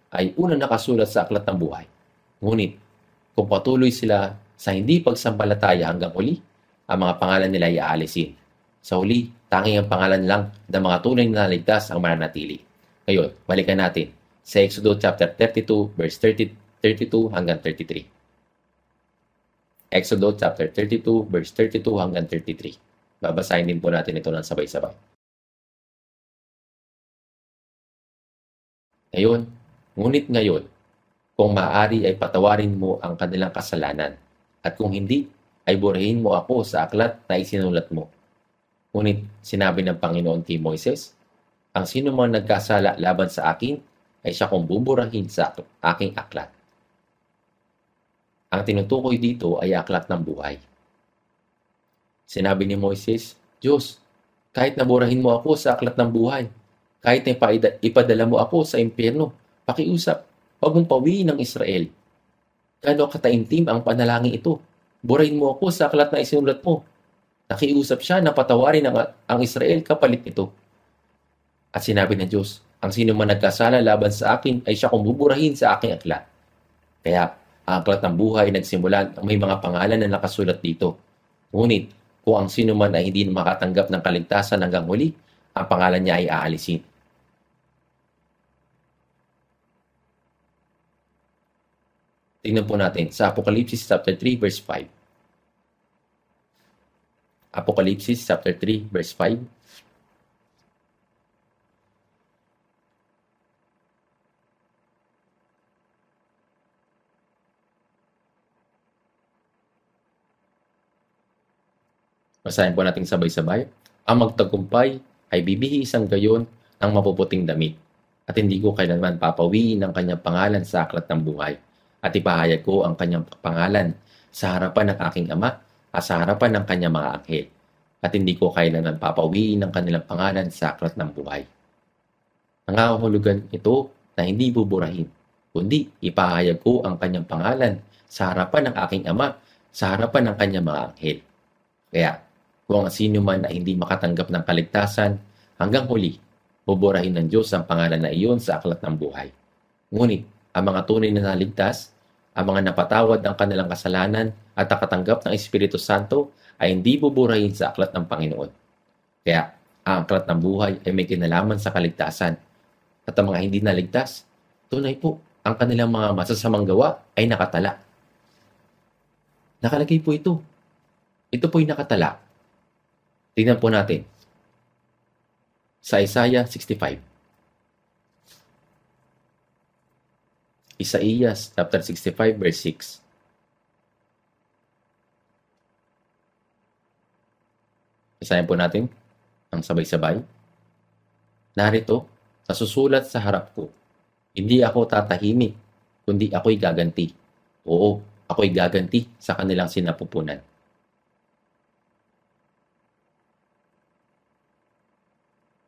ay unang nakasulat sa aklat ng buhay. Ngunit, kung patuloy sila sa hindi pagsampalataya hanggang uli, ang mga pangalan nila ay aalisin. Sa huli, tanging ang pangalan lang ng mga tunay na naligtas ang mananatili. Ngayon, balikan natin sa Exodus chapter 32, verse 32 hanggang 33. Exodus chapter 32, verse 32 hanggang 33. Babasahin din po natin ito ng sabay-sabay. Ngunit ngayon, kung maaari ay patawarin mo ang kanilang kasalanan, at kung hindi, ay burahin mo ako sa aklat na isinulat mo. Ngunit sinabi ng Panginoon kay Moises, ang sino mang nagkasala laban sa akin, ay siya kong buburahin sa aking aklat. Ang tinutukoy dito ay aklat ng buhay. Sinabi ni Moises, Diyos, kahit naburahin mo ako sa aklat ng buhay, kahit na ipadala mo ako sa impyerno, pakiusap, huwag mong pawiin ng Israel. Gano'ng kataimtim ang panalangin ito. Burahin mo ako sa aklat na isinulat mo. Nakiusap siya na patawarin ang Israel kapalit nito. At sinabi ng Diyos, ang sino man nagkasala laban sa akin ay siya kong buburahin sa aking aklat. Kaya, ang aklat ng buhay nagsimula may mga pangalan na nakasulat dito. Ngunit, kung ang sino man ay hindi makatanggap ng kaligtasan hanggang huli, ang pangalan niya ay aalisin. Tingnan po natin sa Apokalipsis chapter 3 verse 5. Apokalipsis chapter 3 verse 5. Basahin po natin sabay-sabay. Ang magtagumpay ay bibihisan gayon ng mapuputing damit, at hindi ko kailanman papawiin ang kanyang pangalan sa aklat ng buhay, at ipahayag ko ang kanyang pangalan sa harapan ng aking ama at sa harapan ng kanyang mga anghel, at hindi ko kailanman papawiin ang kanilang pangalan sa aklat ng buhay. Nangangahulugan ito na hindi buburahin, kundi ipahayag ko ang kanyang pangalan sa harapan ng aking ama, sa harapan ng kanyang mga anghel. Kaya, Kung ang sino man ay hindi makatanggap ng kaligtasan, hanggang huli, buburahin ng Diyos ang pangalan na iyon sa aklat ng buhay. Ngunit, ang mga tunay na naligtas, ang mga napatawad ng kanilang kasalanan at nakatanggap ng Espiritu Santo ay hindi buburahin sa aklat ng Panginoon. Kaya, ang aklat ng buhay ay may kinalaman sa kaligtasan. At ang mga hindi naligtas, tunay po, ang kanilang mga masasamang gawa ay nakatala. Nakalagay po ito. Ito po'y nakatala. Tingnan po natin. Sa Isaiah 65. Isaiah chapter 65 verse 6. Isayan po natin ang sabay-sabay. Narito, nasusulat sa harap ko, hindi ako tatahimik, kundi ako'y gaganti. Oo, ako'y gaganti sa kanilang sinapupunan.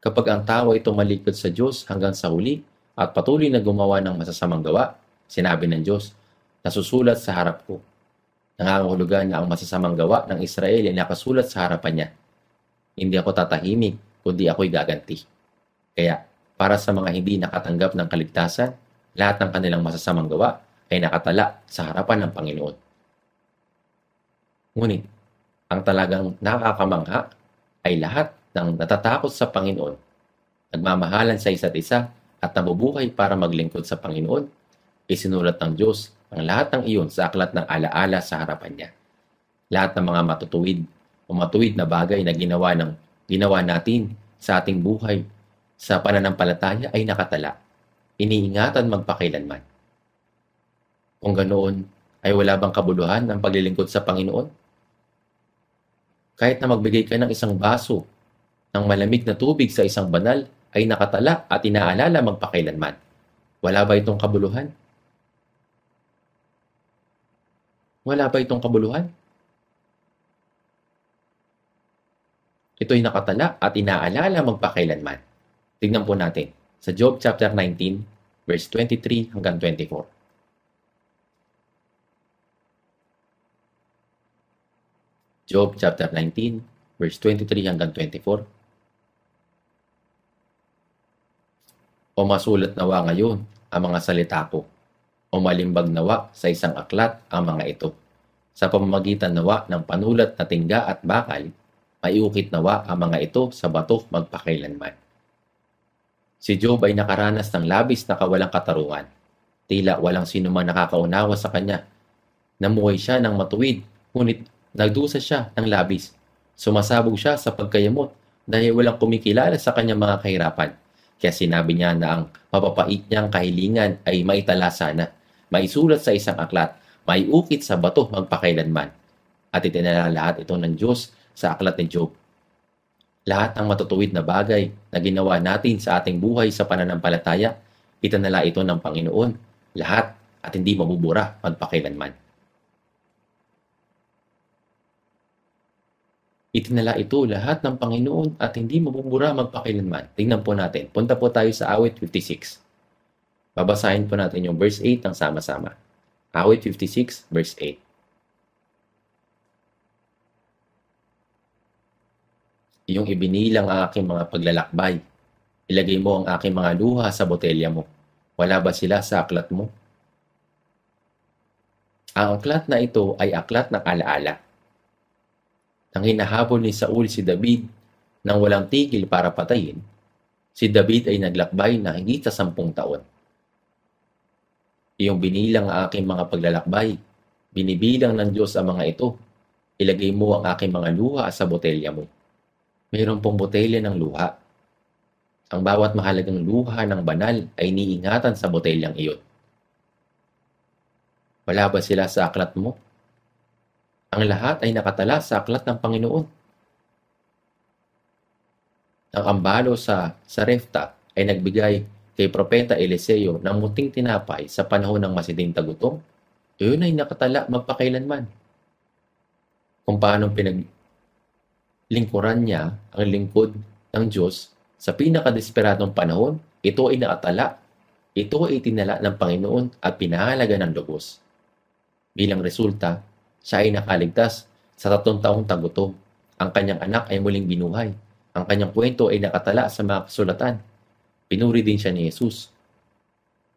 Kapag ang tao ay tumalikod sa Diyos hanggang sa huli at patuloy na gumawa ng masasamang gawa, sinabi ng Diyos, nasusulat sa harap ko. Nangangahulugan na ang masasamang gawa ng Israel ay nakasulat sa harapan niya. Hindi ako tatahimik, kundi ako'y gaganti. Kaya, para sa mga hindi nakatanggap ng kaligtasan, lahat ng kanilang masasamang gawa ay nakatala sa harapan ng Panginoon. Ngunit, ang talagang nakakamangha ay lahat ng natatakot sa Panginoon, nagmamahalan sa isa't isa at nabubuhay para maglingkod sa Panginoon, isinulat ng Diyos ang lahat ng iyon sa aklat ng alaala sa harapan niya. Lahat ng mga matutuwid o matuwid na bagay na ginawa natin sa ating buhay sa pananampalataya ay nakatala. Iniingatan magpakailanman. Kung ganoon, ay wala bang kabuluhan ang paglilingkod sa Panginoon? Kahit na magbigay ka ng isang baso ng malamig na tubig sa isang banal, ay nakatala at inaalala magpakailanman. Wala ba itong kabuluhan? Wala ba itong kabuluhan? Ito'y nakatala at inaalala magpakailanman. Tingnan po natin sa Job chapter 19, verse 23 hanggang 24. Job chapter 19, verse 23 hanggang 24. O masulat nawa ngayon ang mga salita ko, o malimbag nawa sa isang aklat ang mga ito. Sa pamamagitan nawa ng panulat na tingga at bakal, maiukit nawa ang mga ito sa bato magpakailanman. Si Job ay nakaranas ng labis na kawalang katarungan. Tila walang sino man nakakaunawa sa kanya. Namuhay siya ng matuwid, ngunit nagdusa siya ng labis. Sumasabog siya sa pagkayamot dahil walang kumikilala sa kanyang mga kahirapan. Kaya sinabi niya na ang mapapait niyang kahilingan ay maitala sana, maisulat sa isang aklat, maiukit sa bato magpakailanman. At itinala lahat ito ng Diyos sa aklat ni Job. Lahat ng matutuwid na bagay na ginawa natin sa ating buhay sa pananampalataya, itinala ito ng Panginoon, lahat at hindi mabubura magpakailanman. Itinala ito lahat ng Panginoon at hindi mabubura magpakailanman. Tingnan po natin. Punta po tayo sa awit 56. Babasahin po natin yung verse 8 ng sama-sama. Awit 56, verse 8. Iyong ibinilang ang aking mga paglalakbay. Ilagay mo ang aking mga luha sa botelya mo. Wala ba sila sa aklat mo? Ang aklat na ito ay aklat ng alaala. Nang hinahabol ni Saul si David nang walang tigil para patayin, si David ay naglakbay na higit sa 10 taon. Iyong binilang ang aking mga paglalakbay, binibilang ng Diyos ang mga ito. Ilagay mo ang aking mga luha sa botelya mo. Mayroon pong botelya ng luha. Ang bawat mahalagang luha ng banal ay iniingatan sa botelyang iyon. Wala ba sila sa aklat mo? Ang lahat ay nakatala sa aklat ng Panginoon. Ang ambalo sa Sarepta ay nagbigay kay Propeta Eliseo ng munting tinapay sa panahon ng masiding tagutom. Iyon ay nakatala magpakailanman. Kung paano pinaglingkuran niya ang lingkod ng Diyos sa pinakadesperadong panahon, ito ay nakatala. Ito ay itinala ng Panginoon at pinahalaga ng lubos. Bilang resulta, siya ay nakaligtas sa 3 taong tagutom Ang kanyang anak ay muling binuhay. Ang kanyang kwento ay nakatala sa mga kasulatan. Pinuri din siya ni Jesus.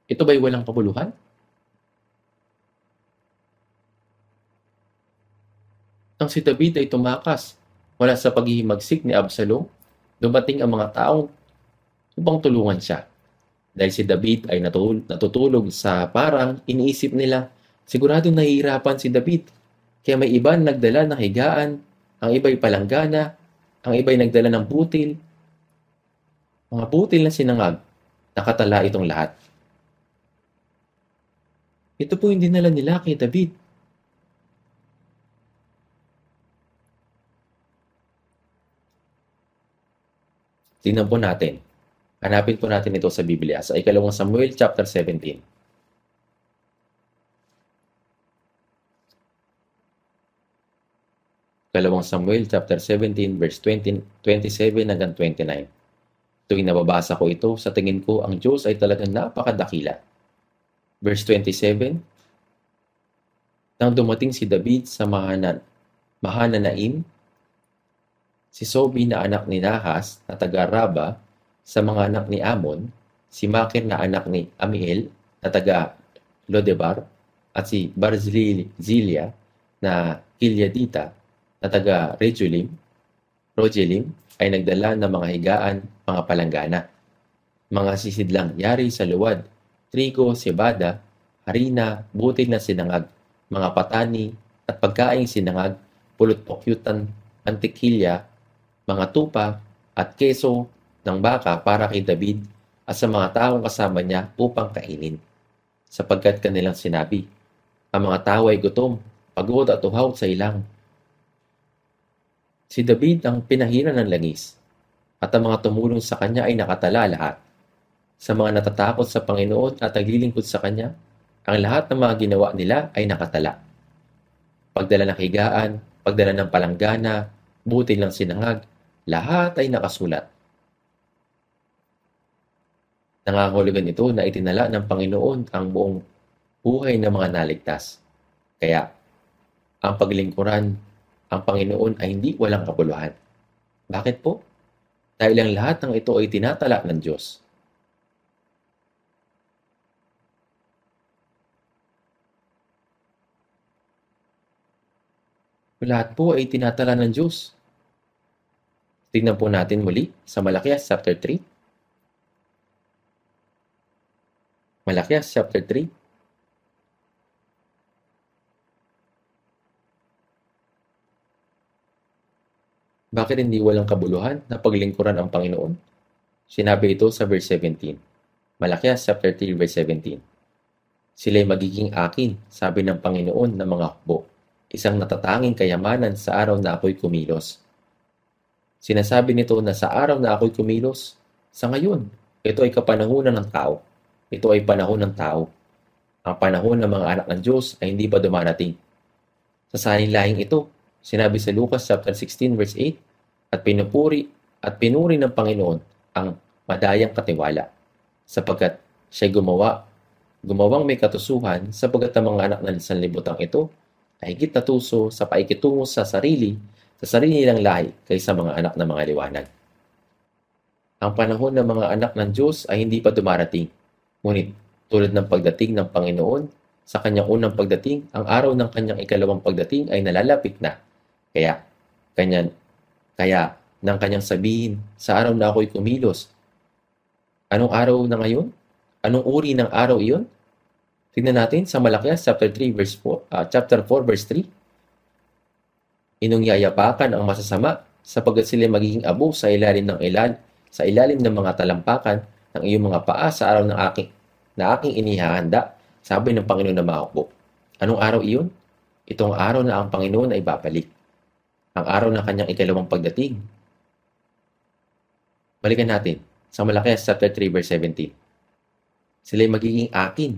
Ito ba'y walang kabuluhan? Nang si David ay tumakas mula sa paghihimagsik ni Absalom, dumating ang mga taong upang tulungan siya. Dahil si David ay natutulog sa parang iniisip nila, siguradong nahihirapan si David. Kaya may iba nagdala ng higaan, ang iba'y palanggana, ang iba'y nagdala ng butil. Mga butil na sinangag, nakatala itong lahat. Ito po yung dinala nila kay David. Tingnan po natin. Hanapin po natin ito sa Biblia sa ikalawang Samuel chapter 17. Ikalawang Samuel chapter 17 verse 27 hanggang 29. Tuwing nababasa ko ito, sa tingin ko ang Diyos ay talagang napakadakila. Verse 27, nang dumating si David sa Mahananaim, si Sobi na anak ni Nahas na taga Raba, sa mga anak ni Amon, si Makir na anak ni Amiel na taga Lodebar, at si Barzillai na Gileadita na taga Rogelim ay nagdala ng mga higaan, mga palanggana, mga sisidlang yari sa luwad, trigo, cebada, harina, butil na sinangag, mga patani, at pagkaing sinangag, pulot pokyutan, antikilya, mga tupa, at keso ng baka para kay David at sa mga taong kasama niya upang kainin. Sapagkat kanilang sinabi, ang mga tao ay gutom, pagod at uhaw sa ilang. Si David ang pinahira ng langis, at ang mga tumulong sa kanya ay nakatala lahat. Sa mga natatakot sa Panginoon at naglilingkod sa kanya, ang lahat ng mga ginawa nila ay nakatala. Pagdala ng higaan, pagdala ng palanggana, butil ng sinangag, lahat ay nakasulat. Nangangahulugan ito na itinala ng Panginoon ang buong buhay ng mga naligtas. Kaya, ang paglingkuran, ang Panginoon ay hindi walang kabuluhan. Bakit po? Dahil ang lahat ng ito ay tinatala ng Diyos. Lahat po ay tinatala ng Diyos. Tingnan po natin muli sa Malakias chapter 3. Malakias chapter 3. Bakit hindi walang kabuluhan na paglingkuran ang Panginoon? Sinabi ito sa verse 17. Malakias chapter 3 verse 17. Sila'y magiging akin, sabi ng Panginoon ng mga hukbo, isang natatanging kayamanan sa araw na ako'y kumilos. Sinasabi nito na sa araw na ako'y kumilos, sa ngayon, ito ay kapanahunan ng tao. Ito ay panahon ng tao. Ang panahon ng mga anak ng Diyos ay hindi pa dumarating. Sa sanilahing ito, sinabi sa Lucas chapter 16 verse 8, at pinuri ng Panginoon ang madayang katiwala, sapagkat siya'y gumawang may katusuhan, sapagkat ang mga anak ng sanlibutan ito ay higit na tuso sa paikitungo sa sarili nilang lahi kaysa mga anak ng mga liwanag. Ang panahon ng mga anak ng Diyos ay hindi pa dumarating. Ngunit, tulad ng pagdating ng Panginoon, sa kanyang unang pagdating, ang araw ng kanyang ikalawang pagdating ay nalalapit na. Kaya nang kanyang sabihin, sa araw na ako'y kumilos. Anong araw na ngayon? Anong uri ng araw iyon? Tingnan natin sa Malakias chapter 4 verse 3. Inungyayapakan ang masasama, sapagkat sila magiging abo sa ilalim ng mga talampakan ng iyong mga paa sa araw na aking inihahanda, sabi ng Panginoon na mahukbo. Anong araw iyon? Itong araw na ang Panginoon ay babalik. Ang araw ng kanyang ikalawang pagdating. Balikan natin sa Malakias chapter 3 verse 17. Sila'y magiging akin,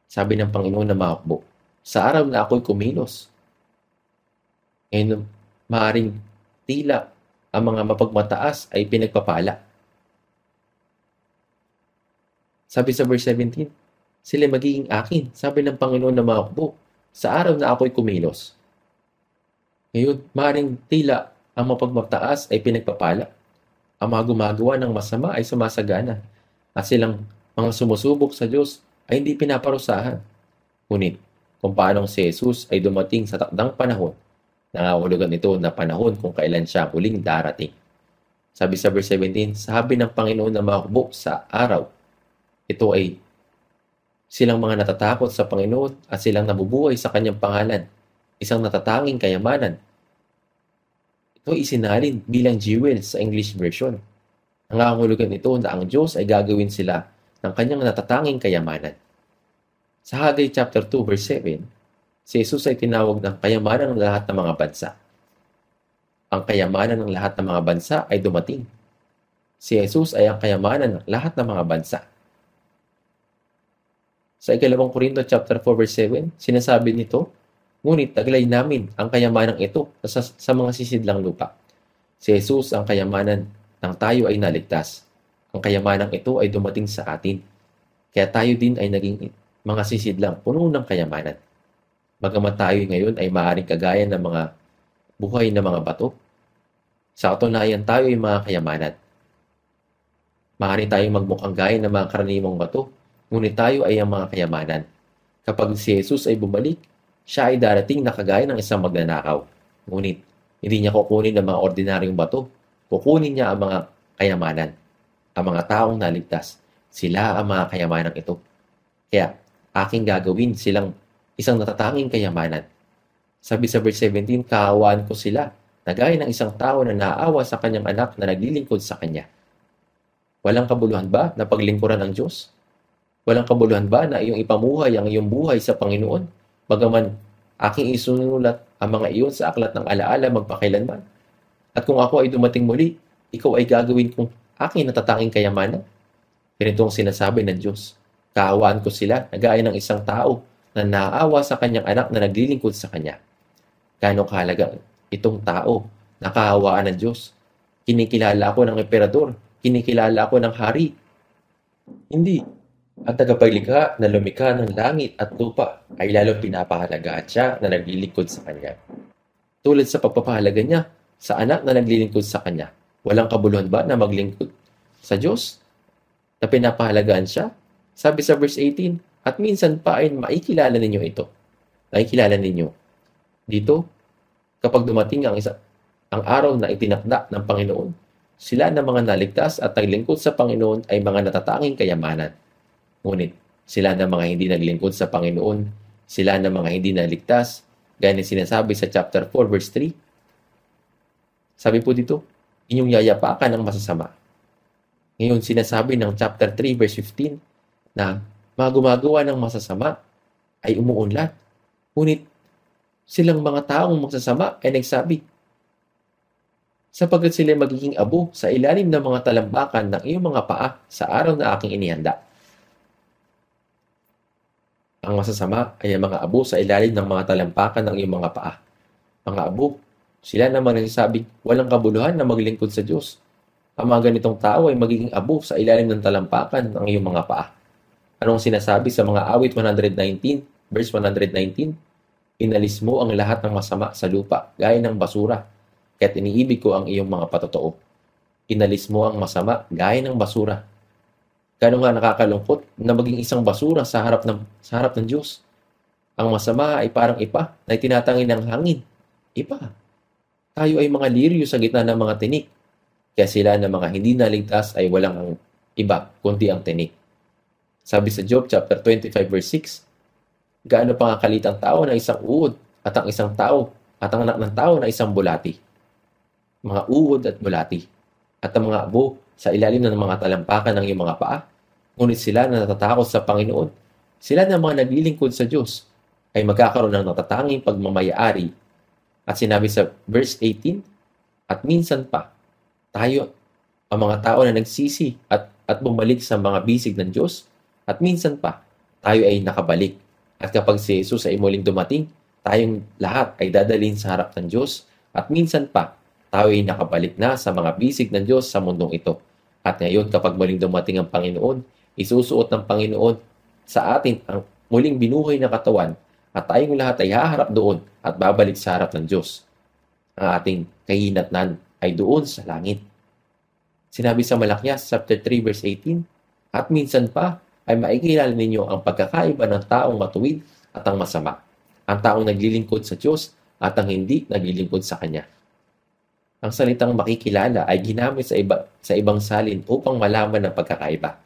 sabi ng Panginoon na mahukbo, sa araw na ako'y kumilos. Ngayon, maaring tila ang mga mapagmataas ay pinagpapala. Sabi sa verse 17, sila'y magiging akin, sabi ng Panginoon na mahukbo, sa araw na ako'y kumilos. Ngayon, maaaring tila Ang mapagmataas ay pinagpapala. Ang mga gumagawa ng masama ay sumasagana. At silang mga sumusubok sa Diyos ay hindi pinaparusahan. Ngunit, kung paanong si Jesus ay dumating sa takdang panahon, nangangahulugan ito na panahon kung kailan siya huling darating. Sabi sa verse 17, sabi ng Panginoon na makakbo sa araw. Ito ay silang mga natatakot sa Panginoon at silang nabubuhay sa kanyang pangalan. Isang natatanging kayamanan. Ito isinalin bilang jewel sa English version. Nangangahulugan ito na ang Diyos ay gagawin sila ng kanyang natatanging kayamanan. Sa Haggai chapter 2 verse 7, si Jesus ay tinawag ng kayamanan ng lahat ng mga bansa. Ang kayamanan ng lahat ng mga bansa ay dumating. Si Jesus ay ang kayamanan ng lahat ng mga bansa. Sa ikalawang Korinto chapter 4 verse 7, sinasabi nito, ngunit taglay namin ang kayamanang ito sa mga sisidlang lupa. Si Jesus ang kayamanan nang tayo ay naligtas. Ang kayamanang ito ay dumating sa atin. Kaya tayo din ay naging mga sisidlang puno ng kayamanan. Bagamat tayo ngayon ay maaaring kagaya ng mga buhay na mga bato, sa katunayan tayo ay mga kayamanan. Maaari tayong magmukhang gaya ng mga karaniwang bato, ngunit tayo ay ang mga kayamanan. Kapag si Jesus ay bumalik, siya ay darating na kagaya ng isang magnanakaw. Ngunit, hindi niya kukunin ang mga ordinaryong bato. Kukunin niya ang mga kayamanan. Ang mga taong naligtas. Sila ang mga kayamanang ito. Kaya, aking gagawin silang isang natatanging kayamanan. Sabi sa verse 17, kaawaan ko sila, na gaya ng isang tao na naawa sa kanyang anak na naglilingkod sa kanya. Walang kabuluhan ba na paglingkuran ng Diyos? Walang kabuluhan ba na iyong ipamuhay ang iyong buhay sa Panginoon? Bagaman aking isunulat ang mga iyon sa aklat ng alaala magpakailanman. At kung ako ay dumating muli, ikaw ay gagawin kong aking natatanging kayamanan. Ganito ang sinasabi ng Diyos. Kaawaan ko sila na gaya ng isang tao na naawa sa kanyang anak na naglilingkod sa kanya. Gaano kahalaga itong tao na kaawaan ng Diyos. Kinikilala ako ng emperador. Kinikilala ako ng hari. Hindi. At tagapaglikha na lumikha ng langit at lupa ay lalong pinapahalagaan siya na naglilingkod sa kanya. Tulad sa pagpapahalaga niya sa anak na naglilingkod sa kanya, walang kabuluhan ba na maglingkod sa Diyos na pinapahalagaan siya? Sabi sa verse 18, at minsan pa ay maikilala ninyo ito. Nakikilala ninyo. Dito, kapag dumating ang araw na itinakda ng Panginoon, sila na mga naligtas at naglingkod sa Panginoon ay mga natatanging kayamanan. Ngunit, sila na mga hindi naglingkod sa Panginoon, sila na mga hindi naligtas, gaya ng sinasabi sa chapter 4 verse 3. Sabi po dito, inyong yayapakan ang masasama. Ngayon, sinasabi ng chapter 3 verse 15 na mga gumagawa ng masasama ay umuunlad. Ngunit, silang mga taong masasama ay nagsabi, sapagkat sila magiging abo sa ilalim ng mga talambakan ng iyong mga paa sa araw na aking inihanda. Ang masasama ay ang mga abo sa ilalim ng mga talampakan ng iyong mga paa. Mga abo, sila naman nagsasabing walang kabuluhan na maglingkod sa Diyos. Ang mga ganitong tao ay magiging abo sa ilalim ng talampakan ng iyong mga paa. Anong sinasabi sa mga awit 119, verse 119? Inalis mo ang lahat ng masama sa lupa, gaya ng basura, kaya't iniibig ko ang iyong mga patotoo. Inalis mo ang masama, gaya ng basura. Gano'n nga nakakalungkot na maging isang basura sa harap ng Diyos. Ang masama ay parang ipa na itinatangin ng hangin. Ipa. Tayo ay mga liryo sa gitna ng mga tinik. Kaya sila na mga hindi naligtas ay walang ang iba, kundi ang tinik. Sabi sa Job chapter 25 verse 6, gaano pa nga kalit ang tao na isang uod at ang isang tao at ang anak ng tao na isang bulati. Mga uod at bulati. At ang mga abo sa ilalim ng mga talampakan ng iyong mga paa. Ngunit sila na natatakot sa Panginoon, sila na mga naglilingkod sa Diyos, ay magkakaroon ng natatanging pagmamayari. At sinabi sa verse 18, at minsan pa, tayo, ang mga tao na nagsisi at bumalik sa mga bisig ng Diyos, at minsan pa, tayo ay nakabalik. At kapag si Jesus ay muling dumating, tayong lahat ay dadalhin sa harap ng Diyos, at minsan pa, tayo ay nakabalik na sa mga bisig ng Diyos sa mundong ito. At ngayon, kapag muling dumating ang Panginoon, isusuot ng Panginoon sa atin ang muling binuhay na katawan at tayong lahat ay haharap doon at babalik sa harap ng Diyos. Ang ating kahinatnan ay doon sa langit. Sinabi sa Malakias chapter 3 verse 18, "At minsan pa ay makikilala ninyo ang pagkakaiba ng taong matuwid at ang masama, ang taong naglilingkod sa Diyos at ang hindi naglilingkod sa Kanya." Ang salitang makikilala ay ginamit sa ibang salin upang malaman ang pagkakaiba.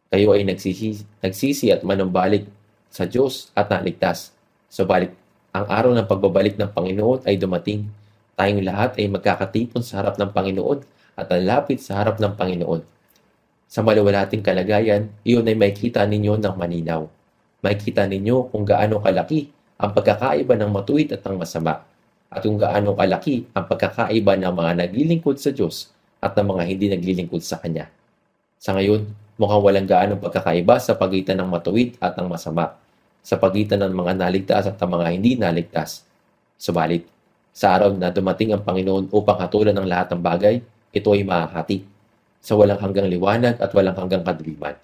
Kayo ay nagsisi at manumbalik sa Diyos at naligtas. Subalit, ang araw ng pagbabalik ng Panginoon ay dumating. Tayong lahat ay magkakatipon sa harap ng Panginoon at lalapit sa harap ng Panginoon. Sa maluwalating kalagayan, iyon ay makikita ninyo ng maninaw. Makikita ninyo kung gaano kalaki ang pagkakaiba ng matuwid at ng masama, at kung gaano kalaki ang pagkakaiba ng mga naglilingkod sa Diyos at ng mga hindi naglilingkod sa Kanya. Sa ngayon, mukhang walang gaanong pagkakaiba sa pagitan ng matuwid at ng masama, sa pagitan ng mga naligtas at ng mga hindi naligtas. Subalit, sa araw na dumating ang Panginoon upang hatulan ng lahat ng bagay, ito ay mahahati sa walang hanggang liwanag at walang hanggang kadiliman.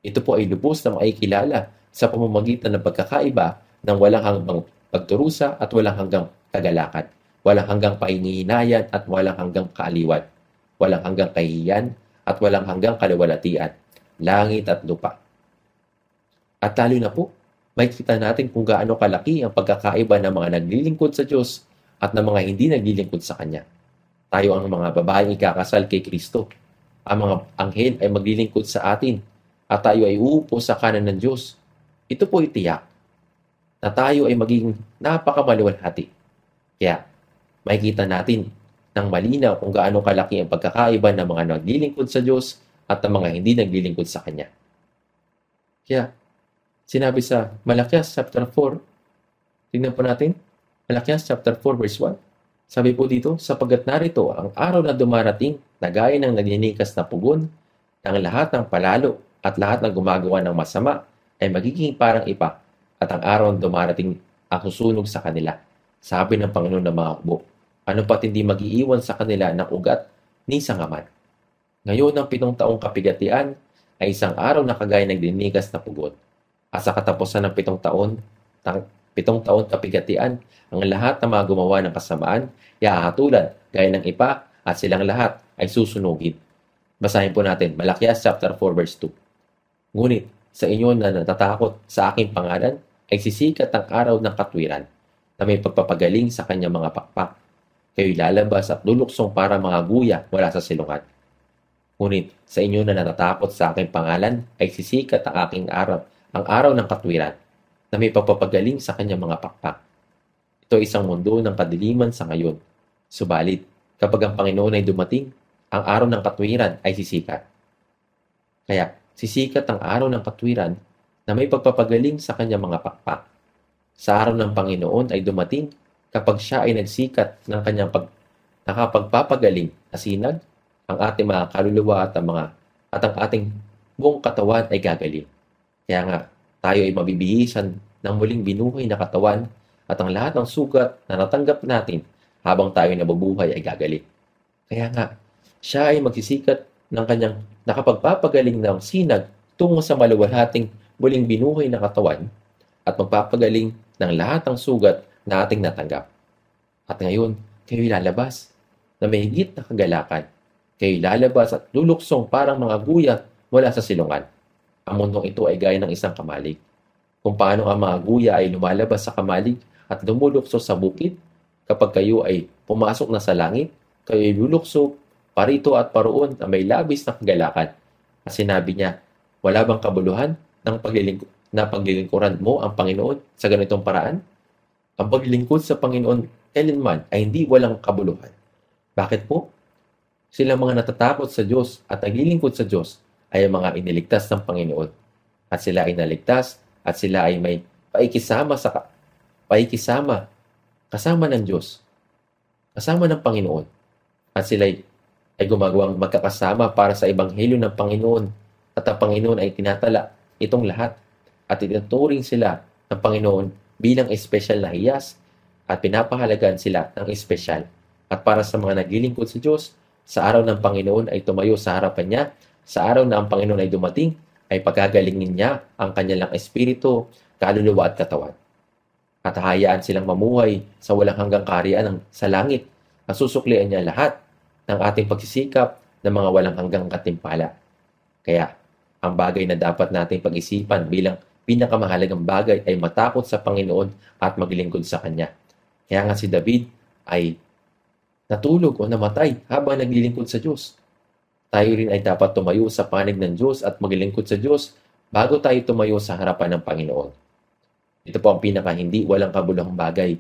Ito po ay lubos na makikilala sa pamamagitan ng pagkakaiba ng walang hanggang pagturusa at walang hanggang kagalakan, walang hanggang pahinihinayan at walang hanggang kaaliwan, walang hanggang kahihiyan at walang hanggang kaluwalhatian, langit at lupa. At lalo na po, makikita natin kung gaano kalaki ang pagkakaiba ng mga naglilingkod sa Diyos at ng mga hindi naglilingkod sa Kanya. Tayo ang mga babaeng ikakasal kay Kristo. Ang mga anghel ay maglilingkod sa atin at tayo ay uupo sa kanan ng Diyos. Ito po ay tiyak na tayo ay magiging napakamaluwalhati. Kaya, makikita natin ng malinaw kung gaano kalaki ang pagkakaiba ng mga naglilingkod sa Diyos at ng mga hindi naglilingkod sa Kanya. Kaya, sinabi sa Malakias chapter 4, tingnan po natin, Malakias chapter 4 verse 1. Sabi po dito, "Sapagkat narito ang araw na dumarating na gaya ng nagninikas na pugon, ang lahat ng palalo at lahat ng gumagawa ng masama ay magiging parang ipa, at ang araw na dumarating ang susunog sa kanila. Sabi ng Panginoon ng mga hukbo, ano pa't hindi mag-iiwan sa kanila ng ugat ni sangaman." Ngayon ang 7 taong kapigatian ay isang araw na kagaya ng dinigas na pugon. At sa katapusan ng 7 taon kapigatian, ang lahat ng mga gumawa ng kasamaan ay hahatulan gaya ng ipa at silang lahat ay susunugin. Basahin po natin, Malakias chapter 4 verse 2. "Ngunit sa inyo na natatakot sa aking pangalan ay sisikat ang araw ng katwiran, na may pagpapagaling sa kanyang mga pakpak. Kayo'y lalabas at luluksong para mga guya wala sa silungan. Ngunit sa inyo na natatakot sa aking pangalan ay sisikat ang aking araw, ang araw ng katwiran, na may pagpapagaling sa kanyang mga pakpak. Ito ay isang mundo ng kadiliman sa ngayon. Subalit, kapag ang Panginoon ay dumating, ang araw ng katwiran ay sisikat. Kaya, sisikat ang araw ng katwiran na may pagpapagaling sa kanyang mga pakpak. Sa araw ng Panginoon ay dumating kapag siya ay nagsikat ng kanyang nakapagpapagaling na sinag, ang ating mga kaluluwa at ang ating buong katawan ay gagaling. Kaya nga, tayo ay mabibihisan ng muling binuhay na katawan at ang lahat ng sugat na natanggap natin habang tayo nabubuhay ay gagaling. Kaya nga, siya ay magsisikat ng kanyang nakapagpapagaling ng sinag tungo sa maluwalhating muling binuhay na katawan at magpapagaling ng lahat ng sugat na ating natanggap. At ngayon, kayo'y lalabas na may higit na kagalakan. Kayo'y lalabas at luluksong parang mga guya mula sa silungan. Ang mundong ito ay gaya ng isang kamalig. Kung paano ang mga guya ay lumalabas sa kamalig at lumulukso sa bukid, kapag kayo ay pumasok na sa langit, kayo ay lulukso parito at paroon na may labis na kagalakan. At sinabi niya, wala bang kabuluhan ng paglilingkuran mo ang Panginoon sa ganitong paraan? Ang paglilingkod sa Panginoon kailanman ay hindi walang kabuluhan. Bakit po? Sila mga natatakot sa Diyos at naglilingkod sa Diyos ay ang mga iniligtas ng Panginoon. At sila ay naligtas at sila ay may paikisama kasama ng Diyos, kasama ng Panginoon. At sila ay gumagawang magkakasama para sa ebanghelyo ng Panginoon. At ang Panginoon ay tinatala itong lahat at itinuturing sila ng Panginoon bilang espesyal na hiyas at pinapahalagan sila ng espesyal. At para sa mga naglilingkod sa Diyos, sa araw ng Panginoon ay tumayo sa harapan niya, sa araw na ang Panginoon ay dumating, ay pagagalingin niya ang kanyang espiritu, kaluluwa at katawan. at hahayaan silang mamuhay sa walang hanggang kaharian sa langit at susuklian niya lahat ng ating pagsisikap ng mga walang hanggang katimpala. Kaya, ang bagay na dapat nating pag-isipan bilang pinakamahalagang bagay ay matakot sa Panginoon at maglingkod sa Kanya. Kaya nga si David ay natulog o namatay habang naglilingkod sa Diyos. Tayo rin ay dapat tumayo sa panig ng Diyos at maglingkod sa Diyos bago tayo tumayo sa harapan ng Panginoon. Ito po ang hindi walang kabuluhang bagay.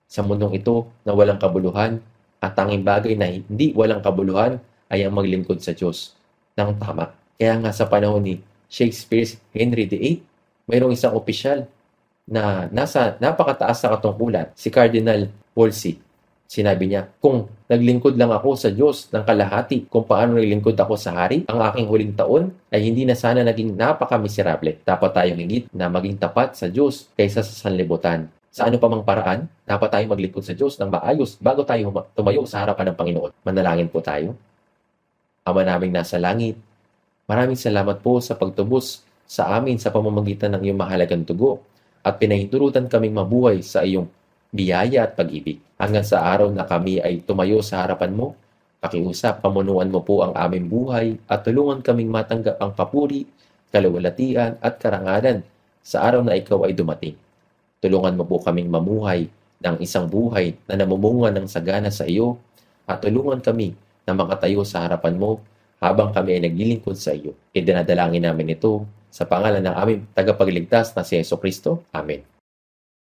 Sa mundong ito na walang kabuluhan, at tanging bagay na hindi walang kabuluhan ay ang maglingkod sa Diyos ng tama. Kaya nga sa panahon ni Shakespeare's Henry VIII, mayroong isang opisyal na nasa napakataas na katungkulan, si Cardinal Wolsey. Sinabi niya, kung naglingkod lang ako sa Diyos ng kalahati kung paano naglingkod ako sa hari, ang aking huling taon ay hindi na sana naging napakamiserable. Dapat tayong higit na maging tapat sa Diyos kaysa sa sanlibutan. Sa ano pa mang paraan, dapat tayong maglingkod sa Diyos ng maayos bago tayo tumayo sa harapan ng Panginoon. Manalangin po tayo. Ama naming nasa langit, maraming salamat po sa pagtubos sa amin sa pamamagitan ng iyong mahalagang dugo at pinahintulutan kaming mabuhay sa iyong biyaya at pag-ibig. Hanggang sa araw na kami ay tumayo sa harapan mo, pakiusap, pamunuan mo po ang aming buhay at tulungan kaming matanggap ang papuri, kaluwalhatian at karangalan sa araw na ikaw ay dumating. Tulungan mo po kaming mamuhay ng isang buhay na namumunga ng sagana sa iyo at tulungan kami na makatayo sa harapan mo habang kami ay naglilingkod sa iyo. Idinadalangin namin ito sa pangalan ng aming tagapagligtas na si Jesucristo. Amen.